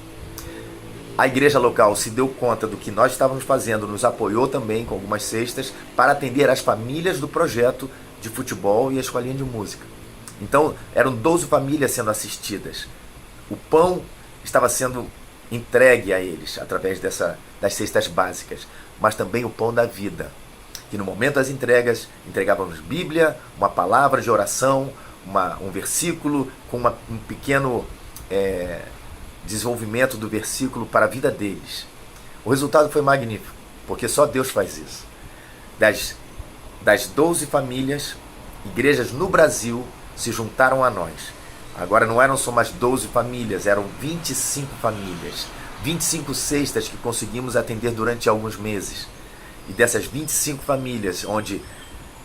A igreja local se deu conta do que nós estávamos fazendo, nos apoiou também com algumas cestas para atender as famílias do projeto de futebol e a escolinha de música. Então, eram 12 famílias sendo assistidas. O pão estava sendo entregue a eles através das cestas básicas, mas também o pão da vida. Que no momento das entregas, entregávamos Bíblia, uma palavra de oração, um versículo com um pequeno desenvolvimento do versículo para a vida deles. O resultado foi magnífico, porque só Deus faz isso. Das 12 famílias, igrejas no Brasil se juntaram a nós. Agora não eram só mais 12 famílias, eram 25 famílias. 25 cestas que conseguimos atender durante alguns meses. E dessas 25 famílias, onde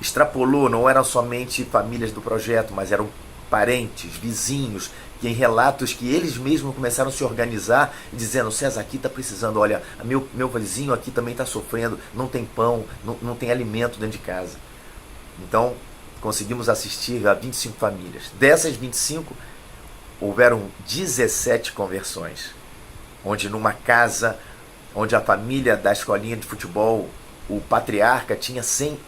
extrapolou, não eram somente famílias do projeto, mas eram parentes, vizinhos, que em relatos que eles mesmos começaram a se organizar, dizendo: César, aqui está precisando, olha, meu vizinho aqui também está sofrendo, não tem pão, não tem alimento dentro de casa. Então, conseguimos assistir a 25 famílias. Dessas 25, houveram 17 conversões, onde numa casa, onde a família da escolinha de futebol, o patriarca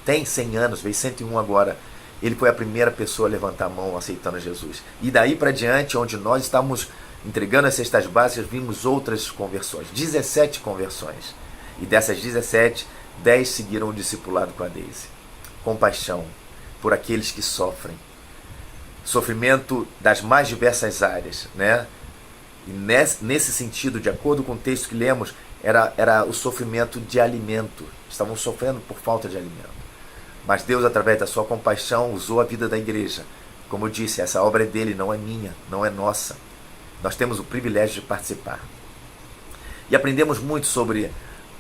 tem 100 anos, veio 101 agora, ele foi a primeira pessoa a levantar a mão aceitando Jesus. E daí para diante, onde nós estávamos entregando as cestas básicas, vimos outras conversões, 17 conversões. E dessas 17, 10 seguiram o discipulado com a Deise. Compaixão por aqueles que sofrem. Sofrimento das mais diversas áreas, né? E nesse sentido, de acordo com o texto que lemos, era o sofrimento de alimento. Estavam sofrendo por falta de alimento. Mas Deus, através da sua compaixão, usou a vida da igreja. Como eu disse, essa obra é dele, não é minha, não é nossa. Nós temos o privilégio de participar. E aprendemos muito sobre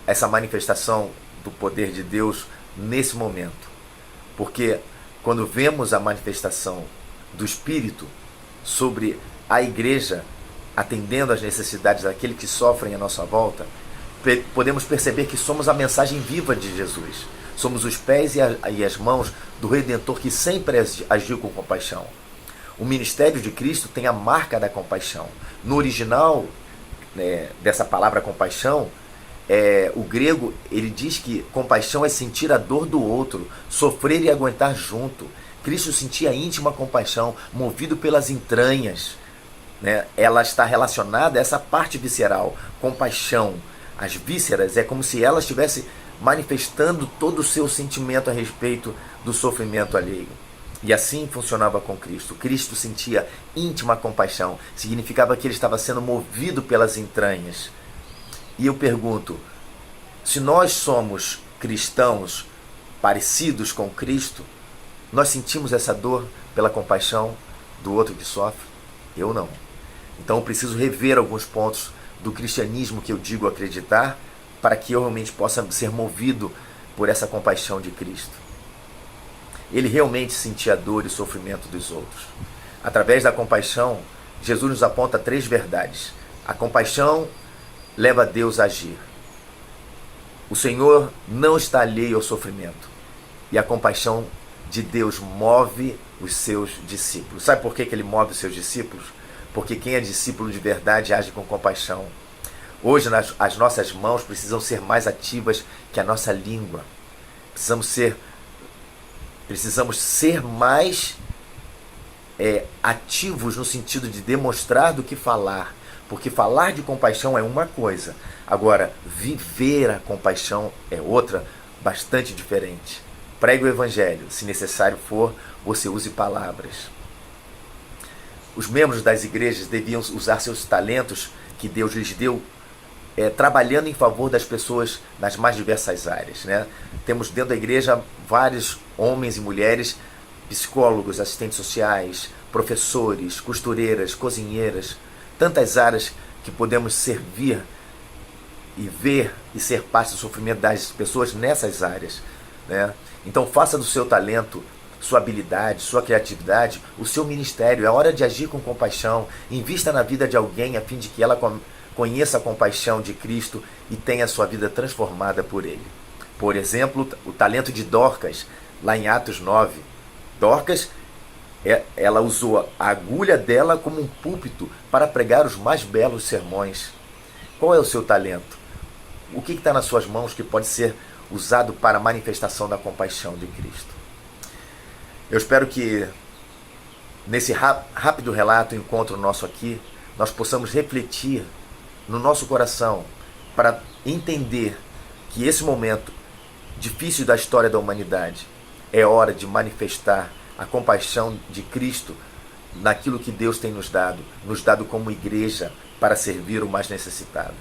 essa manifestação do poder de Deus nesse momento. Porque quando vemos a manifestação do Espírito sobre a igreja, atendendo às necessidades daqueles que sofrem à nossa volta, podemos perceber que somos a mensagem viva de Jesus. Somos os pés e as mãos do Redentor que sempre agiu com compaixão. O ministério de Cristo tem a marca da compaixão. No original, dessa palavra compaixão, o grego, ele diz que compaixão é sentir a dor do outro, sofrer e aguentar junto. Cristo sentia íntima compaixão, movido pelas entranhas. Ela está relacionada a essa parte visceral, compaixão. As vísceras é como se ela estivesse manifestando todo o seu sentimento a respeito do sofrimento alheio. E assim funcionava com Cristo. Cristo sentia íntima compaixão. Significava que ele estava sendo movido pelas entranhas. E eu pergunto, se nós somos cristãos parecidos com Cristo, nós sentimos essa dor pela compaixão do outro que sofre? Eu não. Então eu preciso rever alguns pontos do cristianismo que eu digo acreditar, para que eu realmente possa ser movido por essa compaixão de Cristo. Ele realmente sentia a dor e o sofrimento dos outros. Através da compaixão, Jesus nos aponta 3 verdades. A compaixão leva Deus a agir. O Senhor não está alheio ao sofrimento. E a compaixão de Deus move os seus discípulos. Sabe por que ele move os seus discípulos? Porque quem é discípulo de verdade age com compaixão. Hoje as nossas mãos precisam ser mais ativas que a nossa língua. Precisamos ser mais ativos no sentido de demonstrar do que falar. Porque falar de compaixão é uma coisa. Agora, viver a compaixão é outra, bastante diferente. Pregue o Evangelho. Se necessário for, você use palavras. Os membros das igrejas deviam usar seus talentos que Deus lhes deu, trabalhando em favor das pessoas nas mais diversas áreas. Temos dentro da igreja vários homens e mulheres, psicólogos, assistentes sociais, professores, costureiras, cozinheiras, tantas áreas que podemos servir e ver e ser parte do sofrimento das pessoas nessas áreas. Então faça do seu talento, sua habilidade, sua criatividade, o seu ministério. É hora de agir com compaixão. Invista na vida de alguém a fim de que ela conheça a compaixão de Cristo e tenha a sua vida transformada por Ele. Por exemplo, o talento de Dorcas, lá em Atos 9. Dorcas, ela usou a agulha dela como um púlpito para pregar os mais belos sermões. Qual é o seu talento? O que está nas suas mãos que pode ser usado para a manifestação da compaixão de Cristo? Eu espero que nesse rápido relato, encontro nosso aqui, nós possamos refletir no nosso coração para entender que esse momento difícil da história da humanidade é hora de manifestar a compaixão de Cristo naquilo que Deus tem nos dado como igreja para servir o mais necessitado.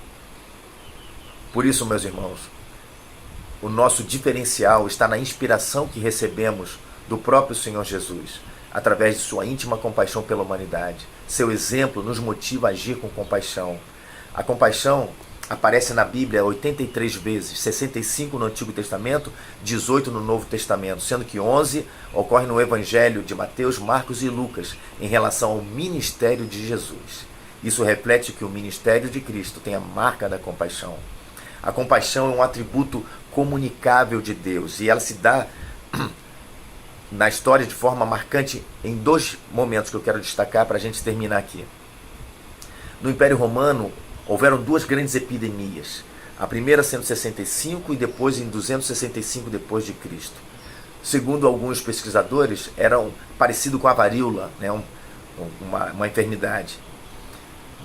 Por isso, meus irmãos, o nosso diferencial está na inspiração que recebemos do próprio Senhor Jesus, através de sua íntima compaixão pela humanidade. Seu exemplo nos motiva a agir com compaixão. A compaixão aparece na Bíblia 83 vezes, 65 no Antigo Testamento, 18 no Novo Testamento, sendo que 11 ocorrem no Evangelho de Mateus, Marcos e Lucas, em relação ao ministério de Jesus. Isso reflete que o ministério de Cristo tem a marca da compaixão. A compaixão é um atributo comunicável de Deus e ela se dá na história de forma marcante em 2 momentos que eu quero destacar para a gente terminar aqui. No Império Romano, houveram 2 grandes epidemias. A primeira sendo 65 e depois em 265 depois de Cristo. Segundo alguns pesquisadores, eram parecido com a varíola, uma enfermidade.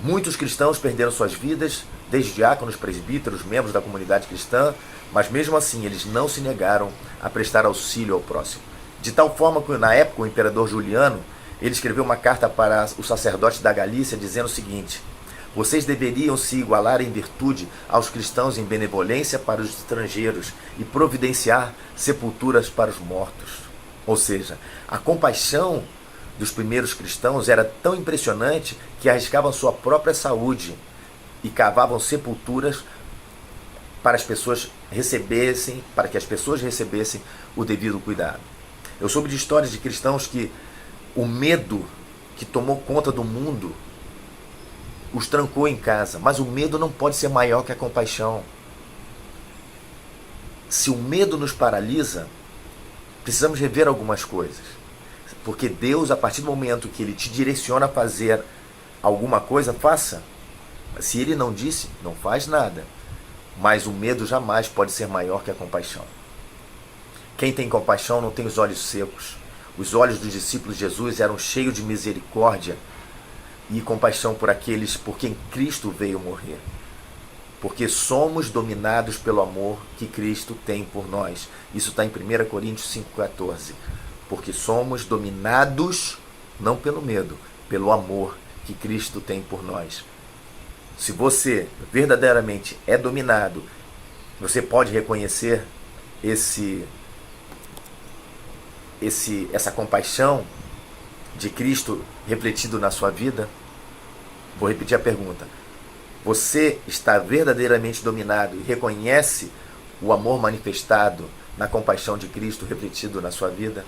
Muitos cristãos perderam suas vidas, desde diáconos, presbíteros, membros da comunidade cristã, mas mesmo assim eles não se negaram a prestar auxílio ao próximo. De tal forma que na época o imperador Juliano, ele escreveu uma carta para os sacerdotes da Galícia dizendo o seguinte: vocês deveriam se igualar em virtude aos cristãos em benevolência para os estrangeiros e providenciar sepulturas para os mortos. Ou seja, a compaixão dos primeiros cristãos era tão impressionante que arriscavam sua própria saúde e cavavam sepulturas para as pessoas recebessem, para que as pessoas recebessem o devido cuidado. Eu soube de histórias de cristãos que o medo que tomou conta do mundo os trancou em casa, mas o medo não pode ser maior que a compaixão. Se o medo nos paralisa, precisamos rever algumas coisas, porque Deus, a partir do momento que Ele te direciona a fazer alguma coisa, faça. Se Ele não disse, não faz nada. Mas o medo jamais pode ser maior que a compaixão. Quem tem compaixão não tem os olhos secos. Os olhos dos discípulos de Jesus eram cheios de misericórdia e compaixão por aqueles por quem Cristo veio morrer. Porque somos dominados pelo amor que Cristo tem por nós. Isso está em 1 Coríntios 5,14. Porque somos dominados, não pelo medo, pelo amor que Cristo tem por nós. Se você verdadeiramente é dominado, você pode reconhecer essa compaixão de Cristo refletido na sua vida? Vou repetir a pergunta. Você está verdadeiramente dominado e reconhece o amor manifestado na compaixão de Cristo refletido na sua vida?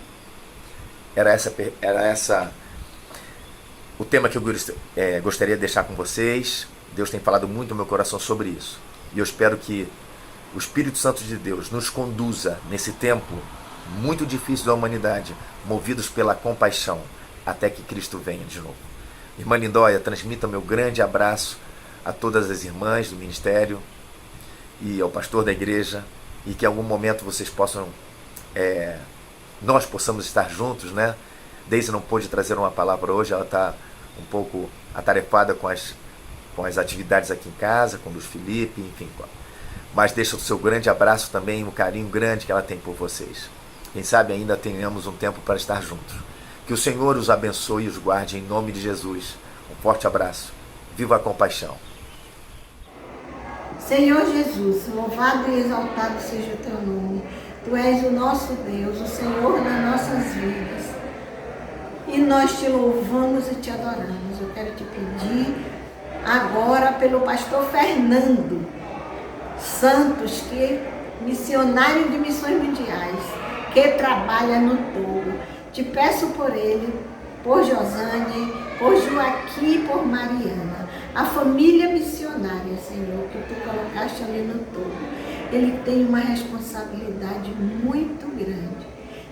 Era essa o tema que eu gostaria de deixar com vocês. Deus tem falado muito no meu coração sobre isso. E eu espero que o Espírito Santo de Deus nos conduza nesse tempo muito difícil da humanidade, movidos pela compaixão, até que Cristo venha de novo. Irmã Lindóia, transmita meu grande abraço a todas as irmãs do ministério e ao pastor da igreja, e que em algum momento vocês possam, nós possamos estar juntos, né? Deise não pôde trazer uma palavra hoje, ela está um pouco atarefada com as atividades aqui em casa, com o Luiz Felipe, enfim. Mas deixa o seu grande abraço também, um carinho grande que ela tem por vocês. Quem sabe ainda tenhamos um tempo para estar juntos. Que o Senhor os abençoe e os guarde em nome de Jesus. Um forte abraço. Viva a compaixão. Senhor Jesus, louvado e exaltado seja o teu nome. Tu és o nosso Deus, o Senhor das nossas vidas. E nós te louvamos e te adoramos. Eu quero te pedir agora pelo pastor Fernando Santos, que é missionário de missões mundiais, que trabalha no Togo. Te peço por ele, por Josane, por Joaquim e por Mariana, a família missionária, Senhor, que tu colocaste ali no Togo. Ele tem uma responsabilidade muito grande.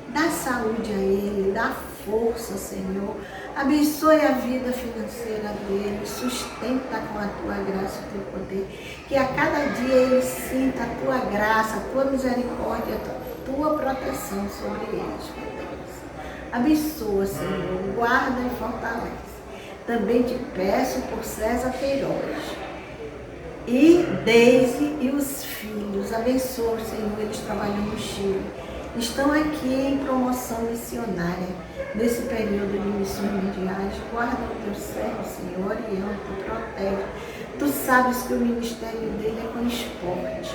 Dá saúde a ele, dá força, Senhor. Abençoe a vida financeira dele, sustenta com a tua graça e o teu poder. Que a cada dia ele sinta a tua graça, a tua misericórdia, a tua proteção sobre eles, meu Deus. Abençoa, Senhor, guarda e fortalece. Também te peço por César Queiroz e Deise e os filhos. Abençoa, Senhor, eles trabalham no Chile. Estão aqui em promoção missionária, nesse período de missões mundiais. Guarda o teu servo, Senhor, orienta, protege. Tu sabes que o ministério dele é com esporte.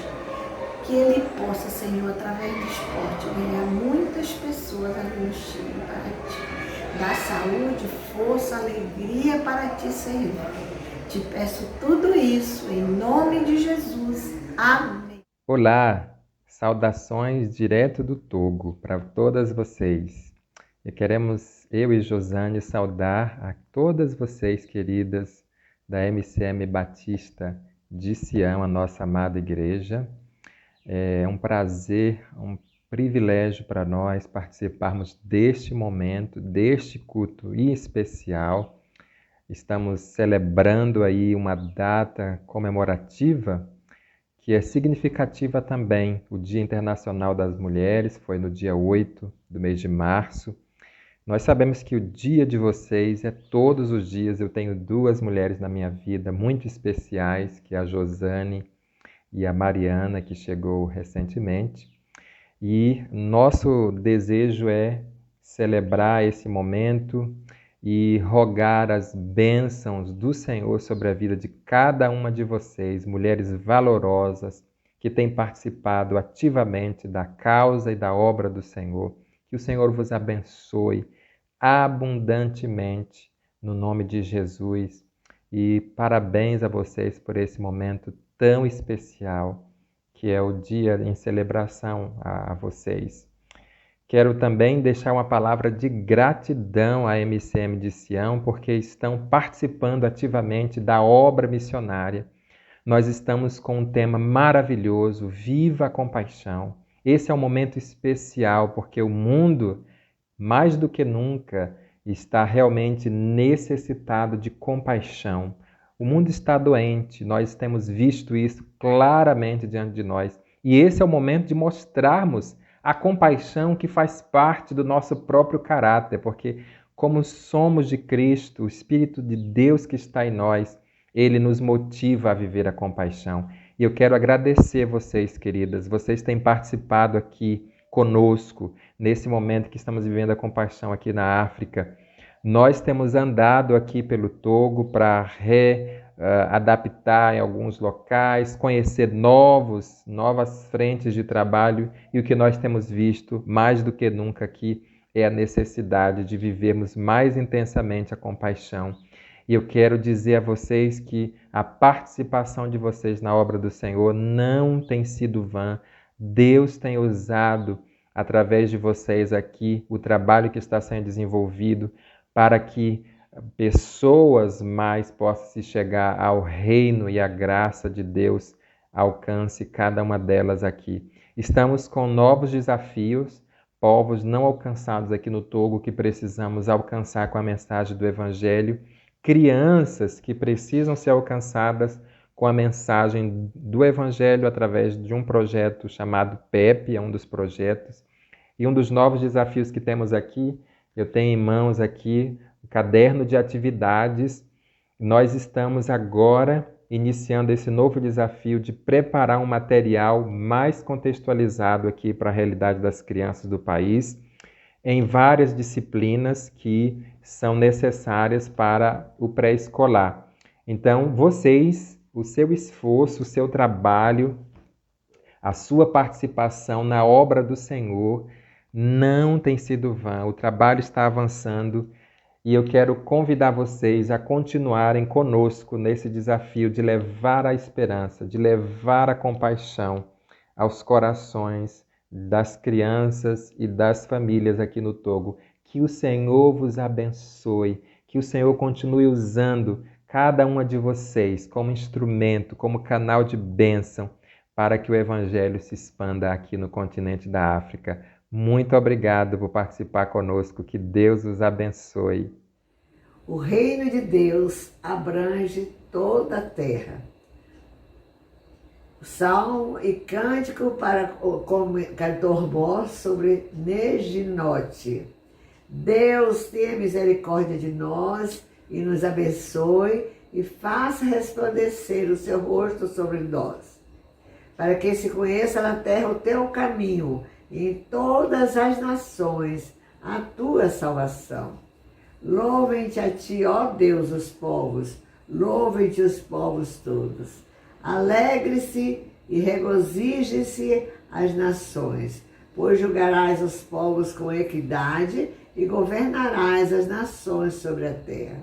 Que ele possa, Senhor, através do esporte, ganhar muitas pessoas ali no Chile para ti. Dá saúde, força, alegria para te servir. Te peço tudo isso em nome de Jesus. Amém. Olá! Saudações direto do Togo para todas vocês. E queremos, eu e Josane, saudar a todas vocês, queridas, da MCM Batista de Sião, a nossa amada igreja. É um prazer, um privilégio para nós participarmos deste momento, deste culto especial. Estamos celebrando aí uma data comemorativa que é significativa também. O Dia Internacional das Mulheres foi no dia 8 do mês de março. Nós sabemos que o dia de vocês é todos os dias. Eu tenho duas mulheres na minha vida muito especiais, que é a Josane e a Mariana, que chegou recentemente. E nosso desejo é celebrar esse momento e rogar as bênçãos do Senhor sobre a vida de cada uma de vocês, mulheres valorosas que têm participado ativamente da causa e da obra do Senhor. Que o Senhor vos abençoe abundantemente no nome de Jesus. E parabéns a vocês por esse momento tão especial que é o dia em celebração a vocês. Quero também deixar uma palavra de gratidão à MCM de Sião, porque estão participando ativamente da obra missionária. Nós estamos com um tema maravilhoso, Viva a Compaixão. Esse é um momento especial, porque o mundo, mais do que nunca, está realmente necessitado de compaixão. O mundo está doente, nós temos visto isso claramente diante de nós. E esse é o momento de mostrarmos a compaixão que faz parte do nosso próprio caráter, porque como somos de Cristo, o Espírito de Deus que está em nós, Ele nos motiva a viver a compaixão. E eu quero agradecer vocês, queridas. Vocês têm participado aqui conosco, nesse momento que estamos vivendo a compaixão aqui na África. Nós temos andado aqui pelo Togo para adaptar em alguns locais, conhecer novas frentes de trabalho, e o que nós temos visto mais do que nunca aqui é a necessidade de vivermos mais intensamente a compaixão. E eu quero dizer a vocês que a participação de vocês na obra do Senhor não tem sido vã. Deus tem usado, através de vocês aqui, o trabalho que está sendo desenvolvido para que pessoas mais possam se chegar ao reino e à graça de Deus alcance cada uma delas aqui. Estamos com novos desafios, povos não alcançados aqui no Togo que precisamos alcançar com a mensagem do Evangelho, crianças que precisam ser alcançadas com a mensagem do Evangelho através de um projeto chamado PEP, é um dos projetos. E um dos novos desafios que temos aqui, eu tenho em mãos aqui o caderno de atividades. Nós estamos agora iniciando esse novo desafio de preparar um material mais contextualizado aqui para a realidade das crianças do país, em várias disciplinas que são necessárias para o pré-escolar. Então, vocês, o seu esforço, o seu trabalho, a sua participação na obra do Senhor não tem sido vã. O trabalho está avançando e eu quero convidar vocês a continuarem conosco nesse desafio de levar a esperança, de levar a compaixão aos corações das crianças e das famílias aqui no Togo. Que o Senhor vos abençoe, que o Senhor continue usando cada uma de vocês como instrumento, como canal de bênção para que o Evangelho se expanda aqui no continente da África. Muito obrigado por participar conosco, que Deus os abençoe. O reino de Deus abrange toda a terra. Salmo e cântico para o cantor Bó sobre Neginote. Deus tenha misericórdia de nós e nos abençoe e faça resplandecer o seu rosto sobre nós, para que se conheça na terra o teu caminho e em todas as nações a tua salvação. Louvem-te a ti, ó Deus, os povos, louvem-te os povos todos. Alegre-se e regozije-se as nações, pois julgarás os povos com equidade e governarás as nações sobre a terra.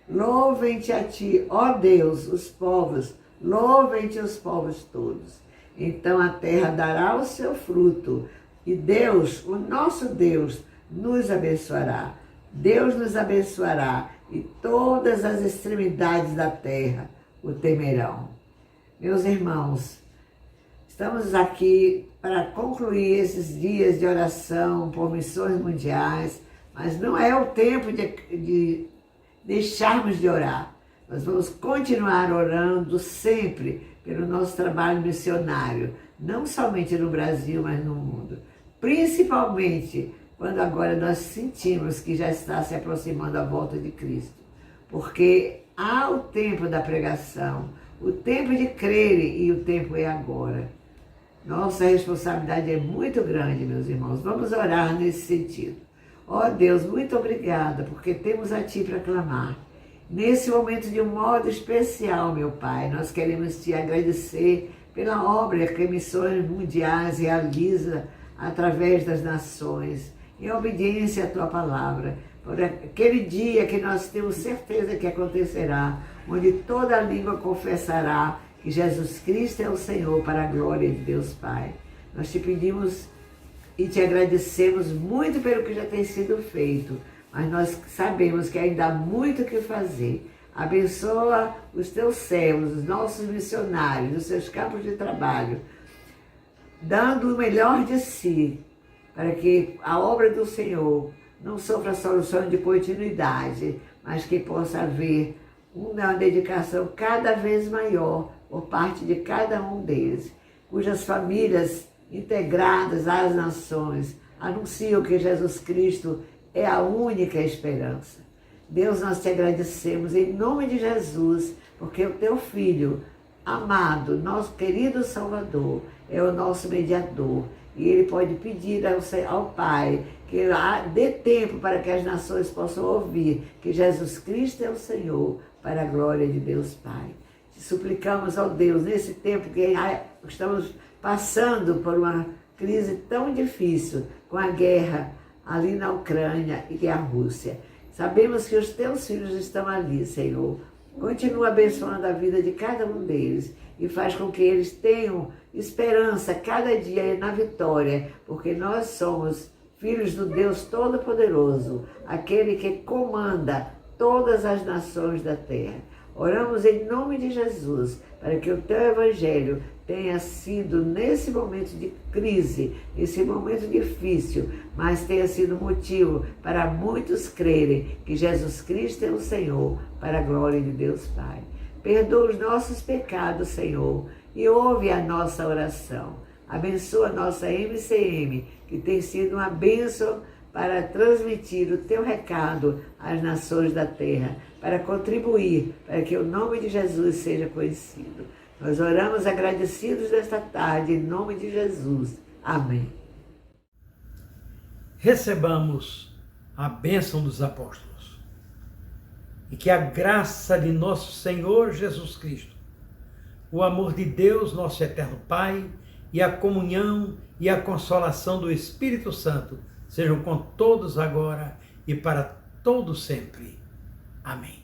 Louvem-te a ti, ó Deus, os povos, louvem-te os povos todos. Então a terra dará o seu fruto, e Deus, o nosso Deus, nos abençoará. Deus nos abençoará, e todas as extremidades da terra o temerão. Meus irmãos, estamos aqui para concluir esses dias de oração por missões mundiais, mas não é o tempo de deixarmos de orar. Nós vamos continuar orando sempre pelo nosso trabalho missionário, não somente no Brasil, mas no mundo. Principalmente quando agora nós sentimos que já está se aproximando a volta de Cristo. Porque há o tempo da pregação, o tempo de crer e o tempo é agora. Nossa responsabilidade é muito grande, meus irmãos. Vamos orar nesse sentido. Ó Deus, muito obrigada, porque temos a Ti para clamar. Nesse momento de um modo especial, meu Pai, nós queremos Te agradecer pela obra que Missões Mundiais realiza através das nações, em obediência à Tua palavra, por aquele dia que nós temos certeza que acontecerá, onde toda língua confessará que Jesus Cristo é o Senhor, para a glória de Deus Pai. Nós te pedimos e te agradecemos muito pelo que já tem sido feito, mas nós sabemos que ainda há muito o que fazer. Abençoa os teus servos, os nossos missionários, os seus campos de trabalho, dando o melhor de si, para que a obra do Senhor não sofra solução de continuidade, mas que possa haver uma dedicação cada vez maior por parte de cada um deles, cujas famílias integradas às nações anunciam que Jesus Cristo é a única esperança. Deus, nós te agradecemos em nome de Jesus, porque o teu Filho amado, nosso querido Salvador, é o nosso mediador. E ele pode pedir ao Pai que dê tempo para que as nações possam ouvir que Jesus Cristo é o Senhor, para a glória de Deus Pai. Te suplicamos, ó Deus, nesse tempo que estamos passando por uma crise tão difícil, com a guerra ali na Ucrânia e a Rússia. Sabemos que os teus filhos estão ali, Senhor. Continua abençoando a vida de cada um deles e faz com que eles tenham esperança cada dia na vitória, porque nós somos filhos do Deus Todo-Poderoso, aquele que comanda todas as nações da terra. Oramos em nome de Jesus, para que o teu evangelho tenha sido, nesse momento de crise, nesse momento difícil, mas tenha sido motivo para muitos crerem que Jesus Cristo é o Senhor, para a glória de Deus Pai. Perdoa os nossos pecados, Senhor, e ouve a nossa oração. Abençoa a nossa MCM, que tem sido uma bênção para transmitir o teu recado às nações da terra, para contribuir para que o nome de Jesus seja conhecido. Nós oramos agradecidos nesta tarde, em nome de Jesus. Amém. Recebamos a bênção dos apóstolos e que a graça de nosso Senhor Jesus Cristo, o amor de Deus, nosso eterno Pai, e a comunhão e a consolação do Espírito Santo sejam com todos agora e para todos sempre. Amém.